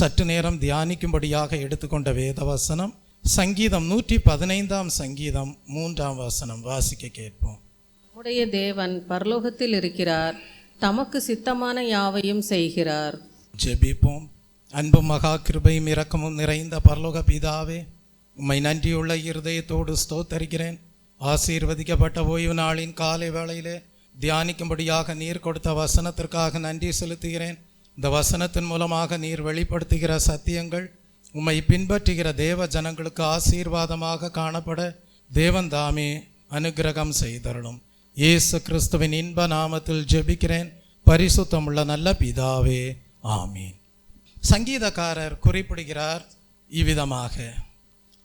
சற்று நேரம் தியானிக்கும்படியாக எடுத்துக்கொண்ட வேத வசனம் சங்கீதம் 115 சங்கீதம் 3 வாசிக்க கேட்போம். நம்முடைய தேவன் பரலோகத்தில் இருக்கிறார், தமக்கு சித்தமான யாவையும் செய்கிறார். ஜெபிப்போம். அன்பும் மகா கிருபையும் இரக்கமும் நிறைந்த பரலோக பிதாவே, உம்மை நன்றியுள்ள இருதயத்தோடு ஸ்தோத்தரிக்கிறேன். ஆசீர்வதிக்கப்பட்ட ஓய்வு நாளின் காலை வேளையிலே தியானிக்கும்படியாக நீர் கொடுத்த வசனத்திற்காக நன்றி செலுத்துகிறேன். இந்த வசனத்தின் மூலமாக நீர் வெளிப்படுத்துகிற சத்தியங்கள் உம்மை பின்பற்றுகிற தேவ ஜனங்களுக்கு ஆசீர்வாதமாக காணப்பட தேவன் தாமே அனுக்கிரகம் செய்தருளும். இயேசு கிறிஸ்துவின் இன்ப நாமத்தில் ஜெபிக்கிறேன் பரிசுத்தமுள்ள நல்ல பிதாவே, ஆமீன். சங்கீதக்காரர் குறிப்பிடுகிறார் இவ்விதமாக,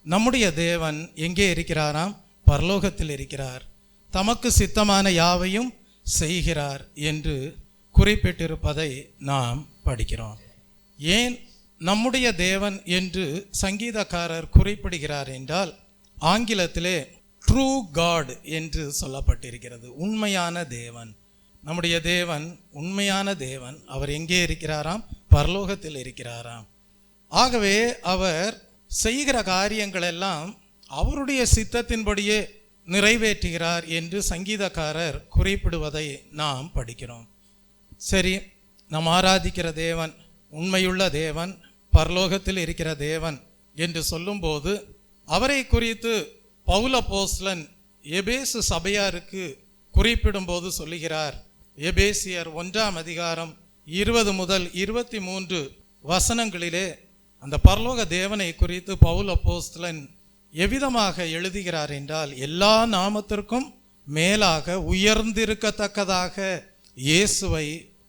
நம்முடைய தேவன் எங்கே இருக்கிறாராம்? பரலோகத்தில் இருக்கிறார், தமக்கு சித்தமான யாவையும் செய்கிறார் என்று குறிப்பிட்டிருப்பதை நாம் படிக்கிறோம். ஏன் நம்முடைய தேவன் என்று சங்கீதக்காரர் குறிப்பிடுகிறார் என்றால், ஆங்கிலத்திலே ட்ரூ காட் என்று சொல்லப்பட்டிருக்கிறது. உண்மையான தேவன். நம்முடைய தேவன் உண்மையான தேவன். அவர் எங்கே இருக்கிறாராம்? பரலோகத்தில் இருக்கிறாராம். ஆகவே அவர் செய்கிற காரியங்கள் எல்லாம் அவருடைய சித்தத்தின்படியே நிறைவேற்றுகிறார் என்று சங்கீதக்காரர் குறிப்பிடுவதை நாம் படிக்கிறோம். சரி, நாம் ஆராதிக்கிற தேவன் உண்மையுள்ள தேவன், பரலோகத்தில் இருக்கிற தேவன் என்று சொல்லும்போது அவரை குறித்து பவுல் அப்போஸ்தலன் எபேசு சபையாருக்கு குறிப்பிடும்போது சொல்லுகிறார். எபேசியர் 1:20 முதல் 23 வசனங்களிலே அந்த பரலோக தேவனை குறித்து பவுல் அப்போஸ்தலன் எவ்விதமாக எழுதுகிறார் என்றால், எல்லா நாமத்திற்கும் மேலாக உயர்ந்திருக்கத்தக்கதாக இயேசுவை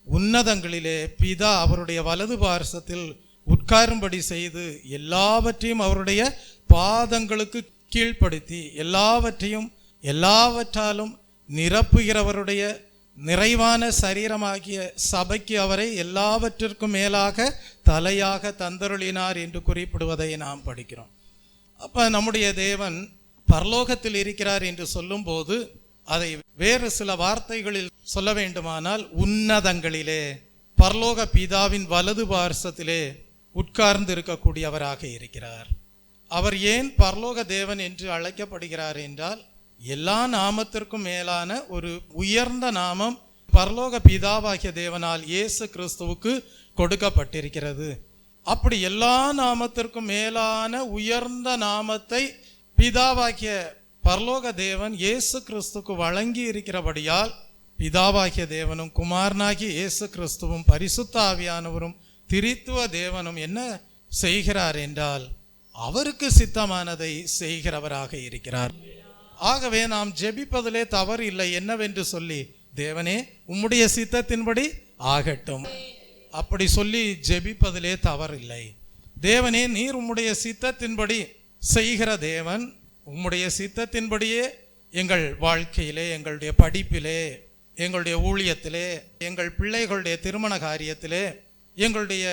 உன்னதங்களிலே பிதா அவருடைய வலது பார்சத்தில் உட்காரும்படி செய்து எல்லாவற்றையும் அவருடைய பாதங்களுக்கு கீழ்ப்படுத்தி எல்லாவற்றாலும் நிரப்புகிறவருடைய நிறைவான சரீரமாகிய சபைக்கு அவரை எல்லாவற்றிற்கும் மேலாக தலையாக தந்தருளினார் என்று குறிப்பிடுவதை நாம் படிக்கிறோம். அப்போ நம்முடைய தேவன் பரலோகத்தில் இருக்கிறார் என்று சொல்லும்போது அதை வேறு சில வார்த்தைகளில் சொல்ல வேண்டுமானால், உன்னதங்களிலே பரலோக பிதாவின் வலது பார்சத்திலே உட்கார்ந்து இருக்கக்கூடியவராக இருக்கிறார். அவர் ஏன் பரலோக தேவன் என்று அழைக்கப்படுகிறார் என்றால், எல்லா நாமத்திற்கும் மேலான ஒரு உயர்ந்த நாமம் பரலோக பிதாவாகிய தேவனால் இயேசு கிறிஸ்துவுக்கு கொடுக்கப்பட்டிருக்கிறது. அப்படி எல்லா நாமத்திற்கும் மேலான உயர்ந்த நாமத்தை பிதாவாகிய பரலோக தேவன் இயேசு கிறிஸ்துக்கு வழங்கி இருக்கிறபடியால், பிதாவாகிய தேவனும் குமாரனாகிய இயேசு கிறிஸ்துவும் பரிசுத்த ஆவியானவரும் திரித்துவ தேவனும் என்ன செய்கிறார் என்றால், அவருக்கு சித்தமானதை செய்கிறவராக இருக்கிறார். ஆகவே நாம் ஜெபிப்பதிலே தவறு இல்லை. என்னவென்று சொல்லி, தேவனே உம்முடைய சித்தத்தின்படி ஆகட்டும், அப்படி சொல்லி ஜெபிப்பதிலே தவறில்லை. தேவனே நீர் உம்முடைய சித்தத்தின்படி செய்கிற தேவன், உம்முடைய சித்தத்தின்படியே எங்கள் வாழ்க்கையிலே, எங்களுடைய படிப்பிலே, எங்களுடைய ஊழியத்திலே, எங்கள் பிள்ளைகளுடைய திருமண காரியத்திலே, எங்களுடைய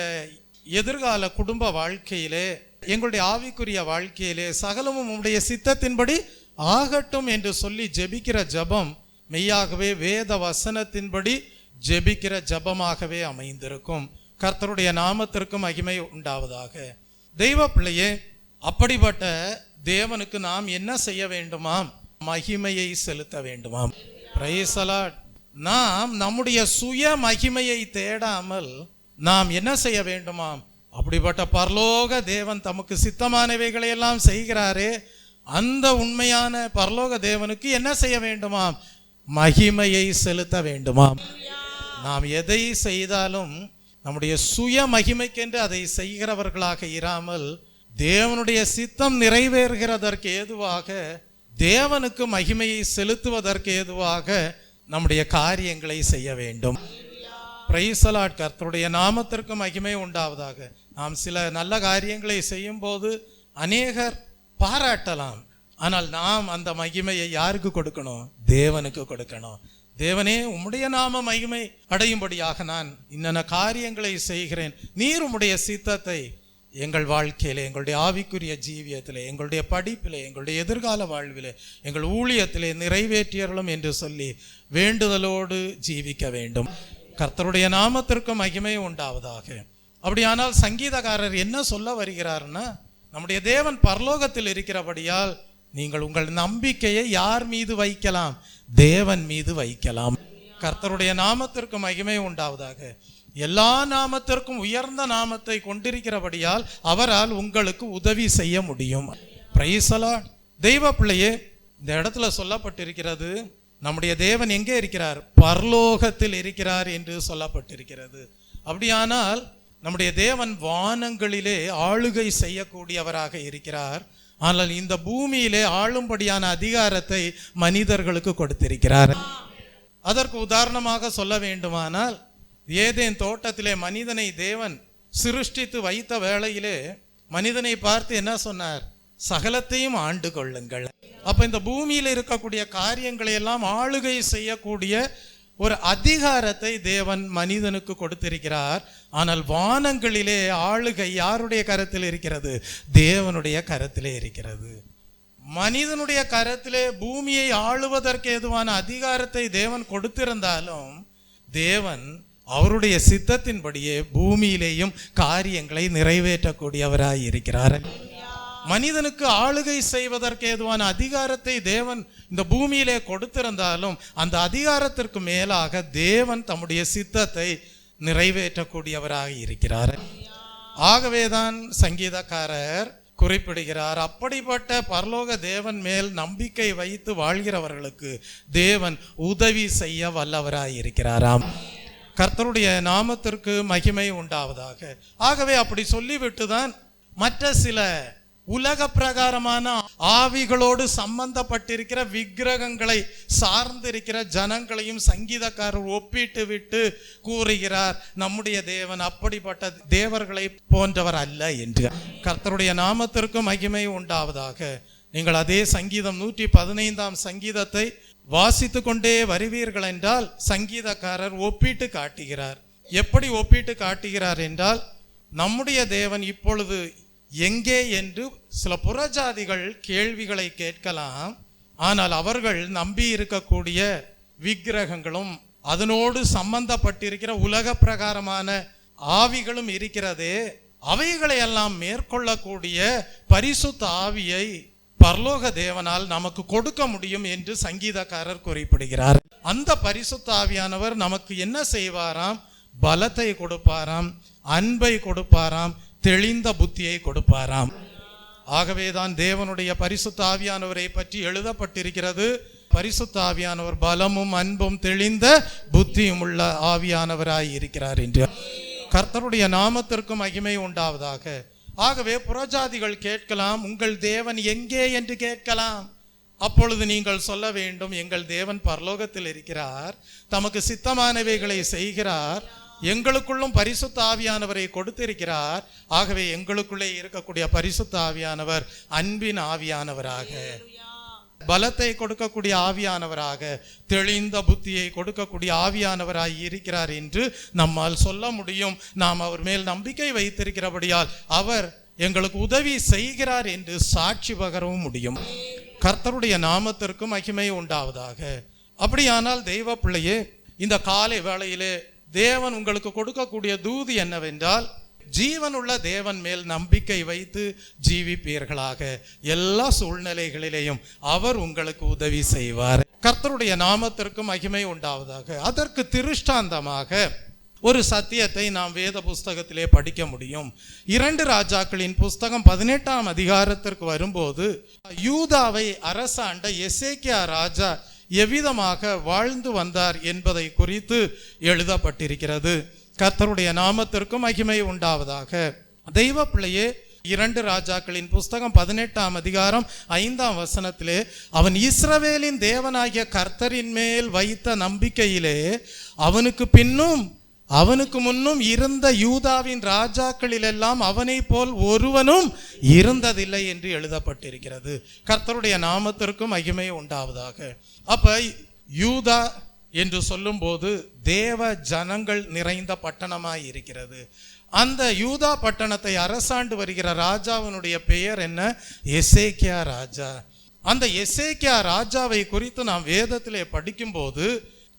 எதிர்கால குடும்ப வாழ்க்கையிலே, எங்களுடைய ஆவிக்குரிய வாழ்க்கையிலே சகலமும் உம்முடைய சித்தத்தின்படி ஆகட்டும் என்று சொல்லி ஜெபிக்கிற ஜெபம் மெய்யாகவே வேத வசனத்தின்படி ஜெபிக்கிற ஜெபமாகவே அமைந்திருக்கும். கர்த்தருடைய நாமத்திற்கு மகிமை உண்டாவதாக. தெய்வ பிள்ளையே, அப்படிப்பட்ட தேவனுக்கு நாம் என்ன செய்ய வேண்டுமாம்? மகிமையை செலுத்த வேண்டுமாம். Praise the Lord. நாம் நம்முடைய சுய மகிமையை தேடாமல் நாம் என்ன செய்ய வேண்டுமாம்? அப்படிப்பட்ட பரலோக தேவன் தமக்கு சித்தமானவைகளை எல்லாம் செய்கிறாரே, அந்த உண்மையான பரலோக தேவனுக்கு என்ன செய்ய வேண்டுமாம்? மகிமையை செலுத்த வேண்டுமாம். நாம் எதை செய்தாலும் நம்முடைய சுய மகிமைக்கென்று அதை செய்கிறவர்களாக இராமல், தேவனுடைய சித்தம் நிறைவேறுகிறதற்கு ஏதுவாக, தேவனுக்கு மகிமையை செலுத்துவதற்கு ஏதுவாக நம்முடைய காரியங்களை செய்ய வேண்டும். Price the Lord. கர்த்தருடைய நாமத்திற்கு மகிமை உண்டாவதாக. நாம் சில நல்ல காரியங்களை செய்யும் போது அநேகர் பாராட்டலாம். ஆனால் நாம் அந்த மகிமையை யாருக்கு கொடுக்கணும்? தேவனுக்கு கொடுக்கணும். தேவனே உம்முடைய நாம மகிமை அடையும்படியாக நான் இன்னென்ன காரியங்களை செய்கிறேன், நீர் உம்முடைய சித்தத்தை எங்கள் வாழ்க்கையிலே, எங்களுடைய ஆவிக்குரிய ஜீவியத்திலே, எங்களுடைய படிப்பிலே, எங்களுடைய எதிர்கால வாழ்விலே, எங்கள் ஊழியத்திலே நிறைவேற்றியறலும் என்று சொல்லி வேண்டுதலோடு ஜீவிக்க வேண்டும். கர்த்தருடைய நாமத்திற்கு மகிமை உண்டாவதாக. அப்படியானால் சங்கீதக்காரர் என்ன சொல்ல வருகிறார்னா, நம்முடைய தேவன் பரலோகத்தில் இருக்கிறபடியால் நீங்கள் உங்கள் நம்பிக்கையை யார் மீது வைக்கலாம்? தேவன் மீது வைக்கலாம். கர்த்தருடைய நாமத்திற்கு மகிமை உண்டாவதாக. எல்லா நாமத்திற்கும் உயர்ந்த நாமத்தை கொண்டிருக்கிறபடியால் அவரால் உங்களுக்கு உதவி செய்ய முடியும். Price the Lord. தெய்வ பிள்ளையே, இந்த இடத்துல சொல்லப்பட்டிருக்கிறது, நம்முடைய தேவன் எங்கே இருக்கிறார்? பரலோகத்தில் இருக்கிறார் என்று சொல்லப்பட்டிருக்கிறது. அப்படியானால் நம்முடைய தேவன் வானங்களிலே ஆளுகை செய்யக்கூடியவராக இருக்கிறார். ஆனால் இந்த பூமியிலே ஆளும்படியான அதிகாரத்தை மனிதர்களுக்கு கொடுத்திருக்கிறார். அதற்கு உதாரணமாக சொல்ல வேண்டுமானால், ஏதேன் தோட்டத்திலே மனிதனை தேவன் சிருஷ்டித்து வைத்த வேளையிலே மனிதனை பார்த்து என்ன சொன்னார்? சகலத்தையும் ஆண்டு கொள்ளுங்கள். அப்ப இந்த பூமியில் இருக்கக்கூடிய காரியங்களை எல்லாம் ஆளுகை செய்யக்கூடிய ஒரு அதிகாரத்தை தேவன் மனிதனுக்கு கொடுத்திருக்கிறார். ஆனால் வானங்களிலே ஆளுகை யாருடைய கரத்தில் இருக்கிறது? தேவனுடைய கரத்திலே இருக்கிறது. மனிதனுடைய கரத்திலே பூமியை ஆளுவதற்கு ஏதுவான அதிகாரத்தை தேவன் கொடுத்திருந்தாலும் தேவன் அவருடைய சித்தத்தின்படியே பூமியிலேயும் காரியங்களை நிறைவேற்றக்கூடியவராய் இருக்கிறார். மனிதனுக்கு ஆளுகை செய்வதற்கு ஏதுவான அதிகாரத்தை தேவன் இந்த பூமியிலே கொடுத்திருந்தாலும் அந்த அதிகாரத்திற்கு மேலாக தேவன் தம்முடைய சித்தத்தை நிறைவேற்றக்கூடியவராக இருக்கிறார். ஆகவேதான் சங்கீதக்காரர் குறிப்பிடுகிறார், அப்படிப்பட்ட பரலோக தேவன் மேல் நம்பிக்கை வைத்து வாழ்கிறவர்களுக்கு தேவன் உதவி செய்ய வல்லவராய் இருக்கிறாராம். கர்த்தருடைய நாமத்திற்கு மகிமை உண்டாவதாக. ஆகவே அப்படி சொல்லிவிட்டு தான் மற்ற சில உலக பிரகாரமான ஆவிகளோடு சம்பந்தப்பட்டிருக்கிற விக்கிரகங்களை சார்ந்திருக்கிற ஜனங்களையும் சங்கீதக்காரர் ஒப்பிட்டு விட்டு கூறுகிறார், நம்முடைய தேவன் அப்படிப்பட்ட தேவர்களை போன்றவர் அல்ல என்று. கர்த்தருடைய நாமத்திற்கு மகிமை உண்டாவதாக. நீங்கள் அதே சங்கீதம் 115 சங்கீதத்தை வாசித்து கொண்டே வருவீர்கள் என்றால் சங்கீதக்காரர் ஒப்பிட்டு காட்டுகிறார். எப்படி ஒப்பிட்டு காட்டுகிறார் என்றால், நம்முடைய தேவன் இப்பொழுது எங்கே என்று சில புறஜாதிகள் கேள்விகளை கேட்கலாம். ஆனால் அவர்கள் நம்பி இருக்கக்கூடிய விக்கிரகங்களும் அதனோடு சம்பந்தப்பட்டிருக்கிற உலக பிரகாரமான ஆவிகளும் இருக்கிறதே, அவைகளை எல்லாம் மேற்கொள்ளக்கூடிய பரிசுத்த ஆவியை பரலோக தேவனால் நமக்கு கொடுக்க முடியும் என்று சங்கீதக்காரர் குறிப்பிடுகிறார். அந்த பரிசுத்த ஆவியானவர் நமக்கு என்ன செய்வாராம்? பலத்தை கொடுப்பாராம், அன்பை கொடுப்பாராம், தெளிந்த புத்தியை கொடுப்பாராம். ஆகவேதான் தேவனுடைய பரிசுத்த ஆவியானவரை பற்றி எழுதப்பட்டிருக்கிறது, பரிசுத்த ஆவியானவர் பலமும் அன்பும் தெளிந்த புத்தியும் உள்ள ஆவியானவராய் இருக்கிறார் என்று. கர்த்தருடைய நாமத்திற்கு மகிமை உண்டாவதாக. ஆகவே புறஜாதிகள் கேட்கலாம், உங்கள் தேவன் எங்கே என்று கேட்கலாம். அப்பொழுது நீங்கள் சொல்ல வேண்டும், எங்கள் தேவன் பரலோகத்தில் இருக்கிறார், தமக்கு சித்தமானவைகளை செய்கிறார், எங்களுக்குள்ளும் பரிசுத்த ஆவியானவரை கொடுத்திருக்கிறார். ஆகவே எங்களுக்குள்ளே இருக்கக்கூடிய பரிசுத்த ஆவியானவர் அன்பின் ஆவியானவராக, பலத்தை கொடுக்கக்கூடிய ஆவியானவராக, தெளிந்த புத்தியை கொடுக்கக்கூடிய ஆவியானவராய் இருக்கிறார் என்று நம்மால் சொல்ல முடியும். நாம் அவர் மேல் நம்பிக்கை வைத்திருக்கிறபடியால் அவர் எங்களுக்கு உதவி செய்கிறார் என்று சாட்சி பகரவும் முடியும். கர்த்தருடைய நாமத்திற்கு மகிமை உண்டாவதாக. அப்படியானால் தெய்வ பிள்ளையே, இந்த காலை வேளையிலே தேவன் உங்களுக்கு கொடுக்கக்கூடிய தூது என்னவென்றால், ஜீவனுள்ள தேவன் மேல் நம்பிக்கை வைத்து ஜீவிப்பீர்களாக. எல்லா சூழ்நிலைகளிலேயும் அவர் உங்களுக்கு உதவி செய்வார். கர்த்தருடைய நாமத்திற்கு மகிமை உண்டாவதாக. அதற்கு திருஷ்டாந்தமாக ஒரு சத்தியத்தை நாம் வேத புஸ்தகத்திலே படிக்க முடியும். 2 ராஜாக்களின் புஸ்தகம் 18 அதிகாரத்திற்கு வரும்போது, யூதாவை அரசாண்ட எசேக்கியா ராஜா எவ்விதமாக வாழ்ந்து வந்தார் என்பதை குறித்து எழுதப்பட்டிருக்கிறது. கர்த்தருடைய நாமத்திற்கு மகிமை உண்டாவதாக. தெய்வ பிள்ளையே, 2 ராஜாக்களின் புஸ்தகம் 18 அதிகாரம் 5 வசனத்திலே, அவன் இஸ்ரவேலின் தேவனாகிய கர்த்தரின் மேல் வைத்த நம்பிக்கையிலே அவனுக்கு பின்னும் அவனுக்கு முன்னும் இருந்த யூதாவின் ராஜாக்களிலெல்லாம் அவனை போல் ஒருவனும் இருந்ததில்லை என்று எழுதப்பட்டிருக்கிறது. கர்த்தருடைய நாமத்திற்கு மகிமை உண்டாவதாக. அப்ப யூதா என்று சொல்லும் போது தேவ ஜனங்கள் நிறைந்த பட்டணமாய் இருக்கிறது. அந்த யூதா பட்டணத்தை அரசாண்டு வருகிற ராஜாவினுடைய பெயர் என்ன? எசேக்கியா ராஜா. அந்த எசேக்கியா ராஜாவை குறித்து நாம் வேதத்திலே படிக்கும்போது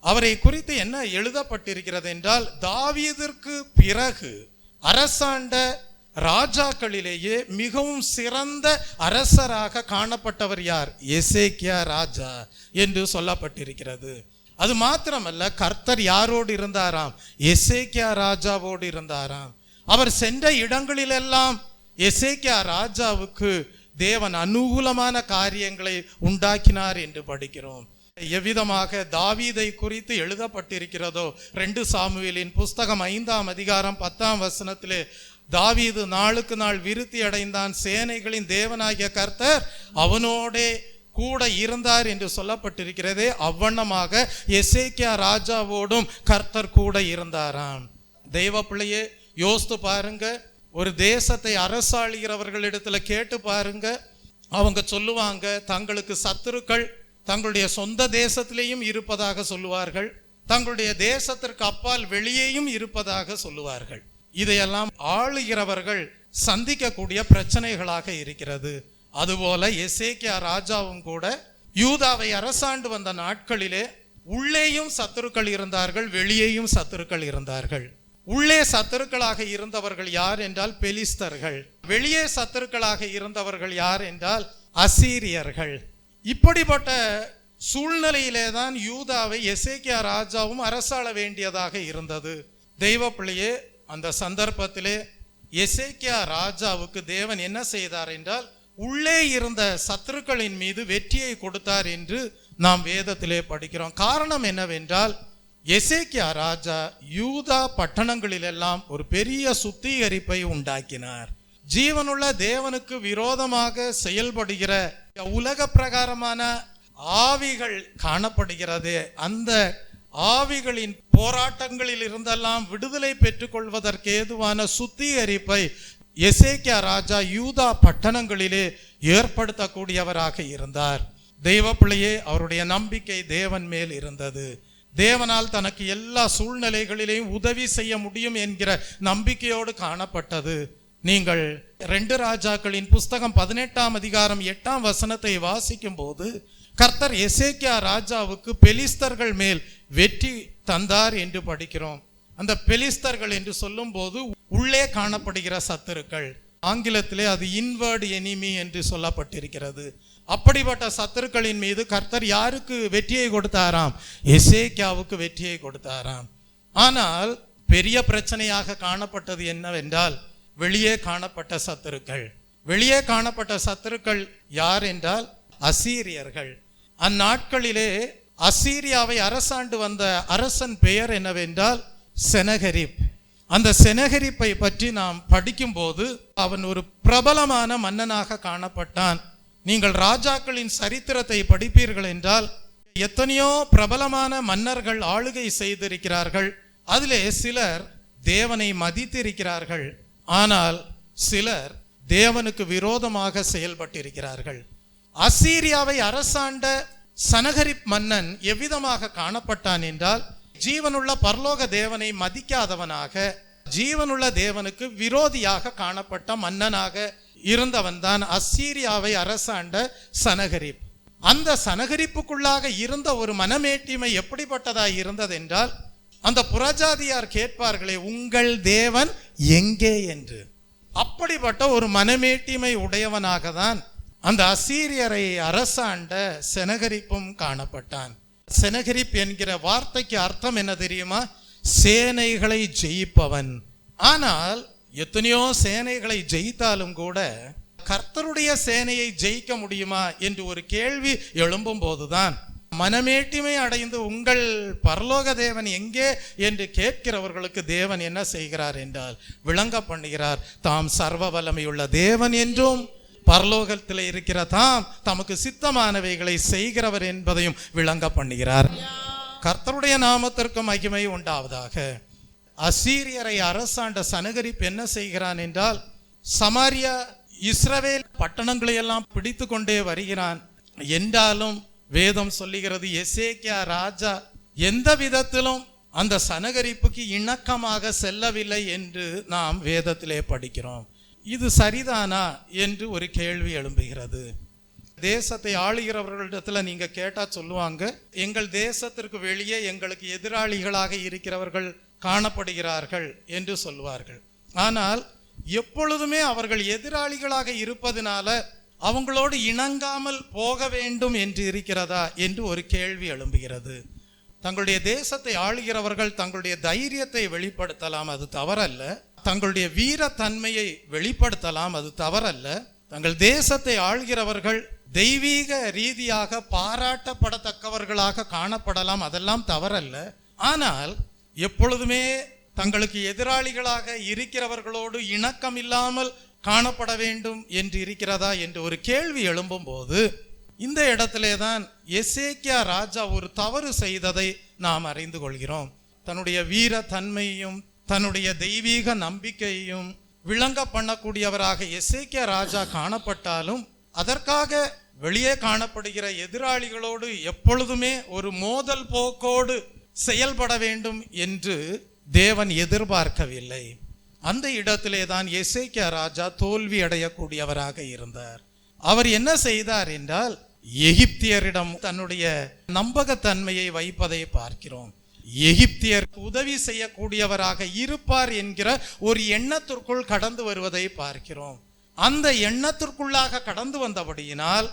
அவரை குறித்து என்ன எழுதப்பட்டிருக்கிறது என்றால், தாவீதிற்கு பிறகு அரசாண்ட ராஜாக்களிலேயே மிகவும் சிறந்த அரசராக காணப்பட்டவர் யார்? எசேக்கியா ராஜா என்று சொல்லப்பட்டிருக்கிறது. அது மாத்திரமல்ல, கர்த்தர் யாரோடு இருந்தாராம்? எசேக்கியா ராஜாவோடு இருந்தாராம். அவர் சென்ற இடங்களிலெல்லாம் எசேக்கியா ராஜாவுக்கு தேவன் அனுகூலமான காரியங்களை உண்டாக்கினார் என்று படிக்கிறோம். எவ்விதமாக தாவீதை குறித்து எழுதப்பட்டிருக்கிறதோ 2 சாமுவேலின் புஸ்தகம் 5ஆம் அதிகாரம் 10ஆம் வசனத்திலே, தாவீது நாளுக்கு நாள் விருத்தி அடைந்தான், சேனைகளின் தேவனாகிய கர்த்தர் அவனோடே கூட இருந்தார் என்று சொல்லப்பட்டிருக்கிறதே. அவ்வண்ணமாக எசேக்கியா ராஜாவோடும் கர்த்தர் கூட இருந்தாராம். தெய்வ பிள்ளையே, யோசித்து பாருங்க. ஒரு தேசத்தை அரசாளுகிறவர்களிடத்துல கேட்டு பாருங்க. அவங்க சொல்லுவாங்க, தங்களுக்கு சத்துருக்கள் தங்களுடைய சொந்த தேசத்திலேயும் இருப்பதாக சொல்லுவார்கள், தங்களுடைய தேசத்திற்கு அப்பால் வெளியேயும் இருப்பதாக சொல்லுவார்கள். இதையெல்லாம் ஆளுகிறவர்கள் சந்திக்கக்கூடிய பிரச்சனைகளாக இருக்கிறது. அதுபோல எசேக்கியா ராஜாவும் கூட யூதாவை அரசாண்டு வந்த நாட்களிலே உள்ளேயும் சத்துருக்கள் இருந்தார்கள், வெளியேயும் சத்துருக்கள் இருந்தார்கள். உள்ளே சத்துருக்களாக இருந்தவர்கள் யார் என்றால் பெலிஸ்தர்கள். வெளியே சத்துருக்களாக இருந்தவர்கள் யார் என்றால் அசீரியர்கள். இப்படிப்பட்ட சூழ்நிலையிலே தான் யூதாவை எசேக்கியா ராஜாவும் அரசாள வேண்டியதாக இருந்தது. தெய்வ பிள்ளையே, அந்த சந்தர்ப்பத்திலே எசேக்கியா ராஜாவுக்கு தேவன் என்ன செய்தார் என்றால், உள்ளே இருந்த சத்துருக்களின் மீது வெற்றியை கொடுத்தார் என்று நாம் வேதத்திலே படிக்கிறோம். காரணம் என்னவென்றால், எசேக்கியா ராஜா யூதா பட்டணங்களிலெல்லாம் ஒரு பெரிய சுத்திகரிப்பை உண்டாக்கினார். ஜீவனுள்ள தேவனுக்கு விரோதமாக செயல்படுகிற உலக பிரகாரமான ஆவிகள் காணப்படுகிறது. அந்த ஆவிகளின் போராட்டங்களில் இருந்தெல்லாம் விடுதலை பெற்றுக் கொள்வதற்கு ஏதுவான சுத்திகரிப்பை எசேக்கியா ராஜா யூதா பட்டணங்களிலே ஏற்படுத்தக்கூடியவராக இருந்தார். தெய்வ பிள்ளையே, அவருடைய நம்பிக்கை தேவன் மேல் இருந்தது. தேவனால் தனக்கு எல்லா சூழ்நிலைகளிலேயும் உதவி செய்ய முடியும் என்கிற நம்பிக்கையோடு காணப்பட்டது. நீங்கள் 2 ராஜாக்களின் புஸ்தகம் 18ஆம் அதிகாரம் 8ஆம் வசனத்தை வாசிக்கும் போது, கர்த்தர் எசேக்கியா ராஜாவுக்கு பெலிஸ்தர்கள் மேல் வெற்றி தந்தார் என்று படிக்கிறோம். அந்த பெலிஸ்தர்கள் என்று சொல்லும் போது உள்ளே காணப்படுகிற சத்துருக்கள், ஆங்கிலத்திலே அது இன்வர்ட் எனிமி என்று சொல்லப்பட்டிருக்கிறது. அப்படிப்பட்ட சத்துருக்களின் மீது கர்த்தர் யாருக்கு வெற்றியை கொடுத்தாராம்? எசேக்கியாவுக்கு வெற்றியை கொடுத்தாராம். ஆனால் பெரிய பிரச்சனையாக காணப்பட்டது என்னவென்றால், வெளியே காணப்பட்ட சத்துருக்கள். வெளியே காணப்பட்ட சத்துருக்கள் யார் என்றால் அசீரியர்கள். அந்நாட்களிலே அசீரியாவை அரசாண்டு வந்த அரசன் பெயர் என்னவென்றால் செனகரிப். அந்த செனகரிப்பை பற்றி நாம் படிக்கும்போது அவன் ஒரு பிரபலமான மன்னனாக காணப்பட்டான். நீங்கள் ராஜாக்களின் சரித்திரத்தை படிப்பீர்கள் என்றால் எத்தனையோ பிரபலமான மன்னர்கள் ஆளுகை செய்திருக்கிறார்கள். அதிலே சிலர் தேவனை மதித்திருக்கிறார்கள், ஆனால் சிலர் தேவனுக்கு விரோதமாக செயல்பட்டிருக்கிறார்கள். அசீரியாவை அரசாண்ட சனகரிப் மன்னன் எவ்விதமாக காணப்பட்டான் என்றால், ஜீவனுள்ள பரலோக தேவனை மதிக்காதவனாக, ஜீவனுள்ள தேவனுக்கு விரோதியாக காணப்பட்ட மன்னனாக இருந்தவன் தான் அசீரியாவை அரசாண்ட சனகரிப். அந்த சனகரிப்புக்குள்ளாக இருந்த ஒரு மனமேட்டிமை எப்படிப்பட்டதாய் இருந்தது என்றால், அந்த புறஜாதியார் கேட்பார்களே, உங்கள் தேவன் எங்கே என்று. அப்படிப்பட்ட ஒரு மனமேட்டிமை உடையவனாக தான் அந்த அசீரியரை அரசாண்ட செனகரிப்பும் காணப்பட்டான். செனகரிப் என்கிற வார்த்தைக்கு அர்த்தம் என்ன தெரியுமா? சேனைகளை ஜெயிப்பவன். ஆனால் எத்தனையோ சேனைகளை ஜெயித்தாலும் கூட கர்த்தருடைய சேனையை ஜெயிக்க முடியுமா என்று ஒரு கேள்வி எழும்பும் போதுதான் மனமேட்டிமை அடைந்து உங்கள் பரலோக தேவன் எங்கே என்று கேட்கிறவர்களுக்கு தேவன் என்ன செய்கிறார் என்றால் விளங்க பண்ணுகிறார். தாம் சர்வ வல்லமையுள்ள தேவன் என்றும் பரலோகத்தில் இருக்கிற தாம் தமக்கு சித்தமானவைகளை செய்கிறவர் என்பதையும் விளங்க பண்ணுகிறார். கர்த்தருடைய நாமத்திற்கு மகிமை உண்டாவதாக. அசீரியரை அரசாண்ட சனகரிப் என்ன செய்கிறான் என்றால், சமாரியா இஸ்ரவேல் பட்டணங்களை எல்லாம் பிடித்து கொண்டே வருகிறான். என்றாலும் வேதம் சொல்லுகிறது, எசேக்கியா ராஜா எந்த விதத்திலும் அந்த சனகரிப்புக்கு இணக்கமாக செல்லவில்லை என்று நாம் வேதத்திலே படிக்கிறோம். இது சரிதானா என்று ஒரு கேள்வி எழும்புகிறது. தேசத்தை ஆளுகிறவர்களிடத்துல நீங்க கேட்டா சொல்லுவாங்க, எங்கள் தேசத்திற்கு வெளியே எங்களுக்கு எதிராளிகளாக இருக்கிறவர்கள் காணப்படுகிறார்கள் என்று சொல்வார்கள். ஆனால் எப்பொழுதுமே அவர்கள் எதிராளிகளாக இருப்பதனால அவங்களோடு இணங்காமல் போக வேண்டும் என்று இருக்கிறதா என்று ஒரு கேள்வி எழும்புகிறது. தங்களுடைய தேசத்தை ஆளுகிறவர்கள் தங்களுடைய தைரியத்தை வெளிப்படுத்தலாம், அது தவறல்ல. தங்களுடைய வீரத்தன்மையை வெளிப்படுத்தலாம், அது தவறல்ல. தங்கள் தேசத்தை ஆள்கிறவர்கள் தெய்வீக ரீதியாக பாராட்டப்படத்தக்கவர்களாக காணப்படலாம், அதெல்லாம் தவறல்ல. ஆனால் எப்பொழுதுமே தங்களுக்கு எதிராளிகளாக இருக்கிறவர்களோடு இணக்கம் இல்லாமல் காணப்பட வேண்டும் என்று இருக்கிறதா என்று ஒரு கேள்வி எழும்பும் போது இந்த இடத்திலே தான் எசேக்கியா ராஜா ஒரு தவறு செய்ததை நாம் அறிந்து கொள்கிறோம். தன்னுடைய வீர தன்மையையும் தன்னுடைய தெய்வீக நம்பிக்கையையும் விளங்க பண்ணக்கூடியவராக எசேக்கியா ராஜா காணப்பட்டாலும் அதற்காக வெளியே காணப்படுகிற எதிராளிகளோடு எப்பொழுதுமே ஒரு மோதல் போக்கோடு செயல்பட வேண்டும் என்று தேவன் எதிர்பார்க்கவில்லை. அந்த இடத்திலே தான் எசேக்கியா ராஜா தோல்வி அடையக்கூடியவராக இருந்தார். அவர் என்ன செய்தார் என்றால் எகிப்தியரிடம் தன்னுடைய நம்பகத்தன்மையை வைப்பதை பார்க்கிறோம். எகிப்தியர் உதவி செய்யக்கூடியவராக இருப்பார் என்கிற ஒரு எண்ணத்திற்குள் கடந்து வருவதை பார்க்கிறோம். அந்த எண்ணத்திற்குள்ளாக கடந்து வந்தபடியினால்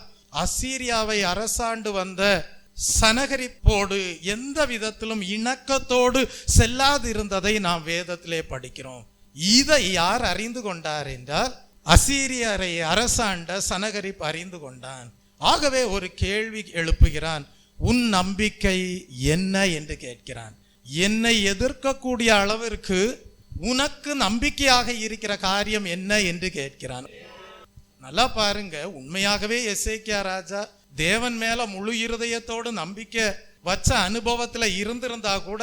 அசீரியாவை அரசாண்டு வந்த சனகரிப்போடு எந்த விதத்திலும் இணக்கத்தோடு செல்லாது இருந்ததை நாம் வேதத்திலே படிக்கிறோம். இதை யார் அறிந்து கொண்டார் என்றால் அசீரியரை அரசாண்ட சனகரிப் அறிந்து கொண்டான். ஆகவே ஒரு கேள்வி எழுப்புகிறான், உன் நம்பிக்கை என்ன என்று கேட்கிறான். என்னை எதிர்க்கக்கூடிய அளவிற்கு உனக்கு நம்பிக்கையாக இருக்கிற காரியம் என்ன என்று கேட்கிறான். நல்லா பாருங்க, உண்மையாகவே எசேக்கியா ராஜா தேவன் மேல முழு இருதயத்தோடு நம்பிக்கை வச்ச அனுபவத்துல இருந்திருந்தா கூட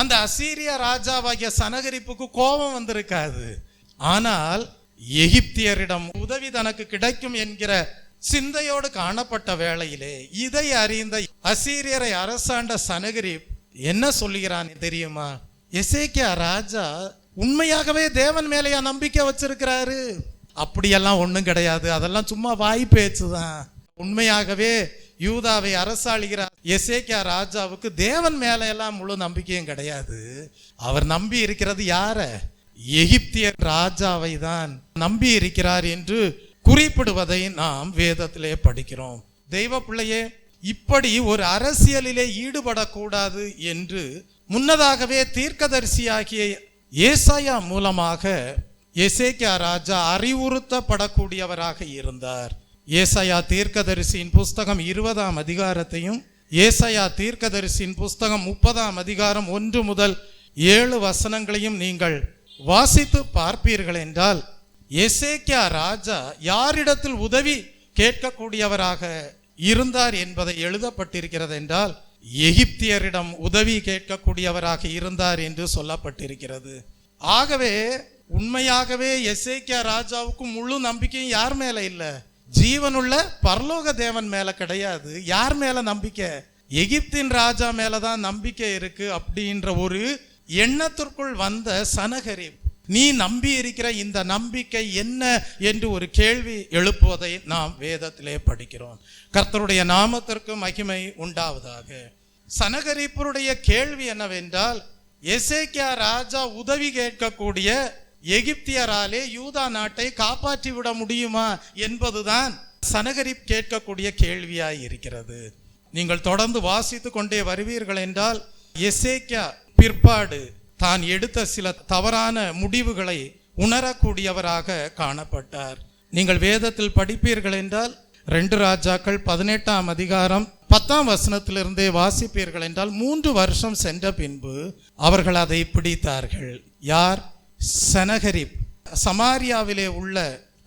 அந்த அசீரிய ராஜாவாகிய சனகரிப்புக்கு கோபம் வந்திருக்காது. ஆனால் எகிப்தியரிடம் உதவி தனக்கு கிடைக்கும் என்கிற சிந்தையோடு காணப்பட்ட வேளையிலே இதை அறிந்த அசீரியரை அரசாண்ட சனகரிப் என்ன சொல்லுகிறான் தெரியுமா? எசேக்கியா ராஜா உண்மையாகவே தேவன் மேலையா நம்பிக்கை வச்சிருக்கிறாரு? அப்படியெல்லாம் ஒண்ணும் கிடையாது, அதெல்லாம் சும்மா வாய் பேச்சுதான். உண்மையாகவே யூதாவை அரசாளுகிற எசேக்கியா ராஜாவுக்கு தேவன் மேல எல்லாம் முழு நம்பிக்கையும் கிடையாது. அவர் நம்பி இருக்கிறது யார? எகிப்திய ராஜாவை தான் நம்பி இருக்கிறார் என்று குறிப்பிடுவதை நாம் வேதத்திலே படிக்கிறோம். தெய்வ பிள்ளையே, இப்படி ஒரு அரசியலிலே ஈடுபடக்கூடாது என்று முன்னதாகவே தீர்க்கதரிசியாகிய ஏசாயா மூலமாக எசேக்கியா ராஜா அறிவுறுத்தப்படக்கூடியவராக இருந்தார். ஏசாயா தீர்க்கதரிசியின் புஸ்தகம் 20ஆம் அதிகாரத்தையும் ஏசாயா தீர்க்கதரிசியின் புஸ்தகம் 30ஆம் அதிகாரம் 1 முதல் 7 வசனங்களையும் நீங்கள் வாசித்து பார்ப்பீர்கள் என்றால் எசேக்கியா ராஜா யாரிடத்தில் உதவி கேட்கக்கூடியவராக இருந்தார் என்பதை எழுதப்பட்டிருக்கிறது என்றால் எகிப்தியரிடம் உதவி கேட்கக்கூடியவராக இருந்தார் என்று சொல்லப்பட்டிருக்கிறது. ஆகவே உண்மையாகவே எசேக்கியா ராஜாவுக்கு முழு நம்பிக்கையும் யார் மேல இல்லை? ஜீவனுள்ள பரலோக தேவன் மேல கிடையாது. யார் மேல நம்பிக்கை? எகிப்தின் ராஜா மேலதான் நம்பிக்கை இருக்கு அப்படின்ற ஒரு எண்ணத்திற்குள் வந்த சனகரிப், நீ நம்பி இருக்கிற இந்த நம்பிக்கை என்ன என்று ஒரு கேள்வி எழுப்புவதை நாம் வேதத்திலே படிக்கிறோம். கர்த்தருடைய நாமத்திற்கு மகிமை உண்டாவதாக. சனகரிப்பருடைய கேள்வி என்னவென்றால், எசேக்கியா ராஜா உதவி கேட்கக்கூடிய எகிப்தியராலே யூதா நாட்டை காப்பாற்றி விட முடியுமா என்பதுதான் சனகரிப் கேட்கக்கூடிய கேள்வியாய் இருக்கிறது. நீங்கள் தொடர்ந்து வாசித்து கொண்டே வருவீர்கள் என்றால் எசேக்கியா பிற்பாடு தான் எடுத்த சில தவறான முடிவுகளை உணரக்கூடியவராக காணப்பட்டார். நீங்கள் வேதத்தில் படிப்பீர்கள் என்றால் 2 ராஜாக்கள் 18ஆம் அதிகாரம் 10ஆம் வசனத்திலிருந்தே வாசிப்பீர்கள் என்றால் 3 வருஷம் சென்ற பின்பு அவர்கள் அதை பிடித்தார்கள். யார்? சனகரிப். சமாரியாவிலே உள்ள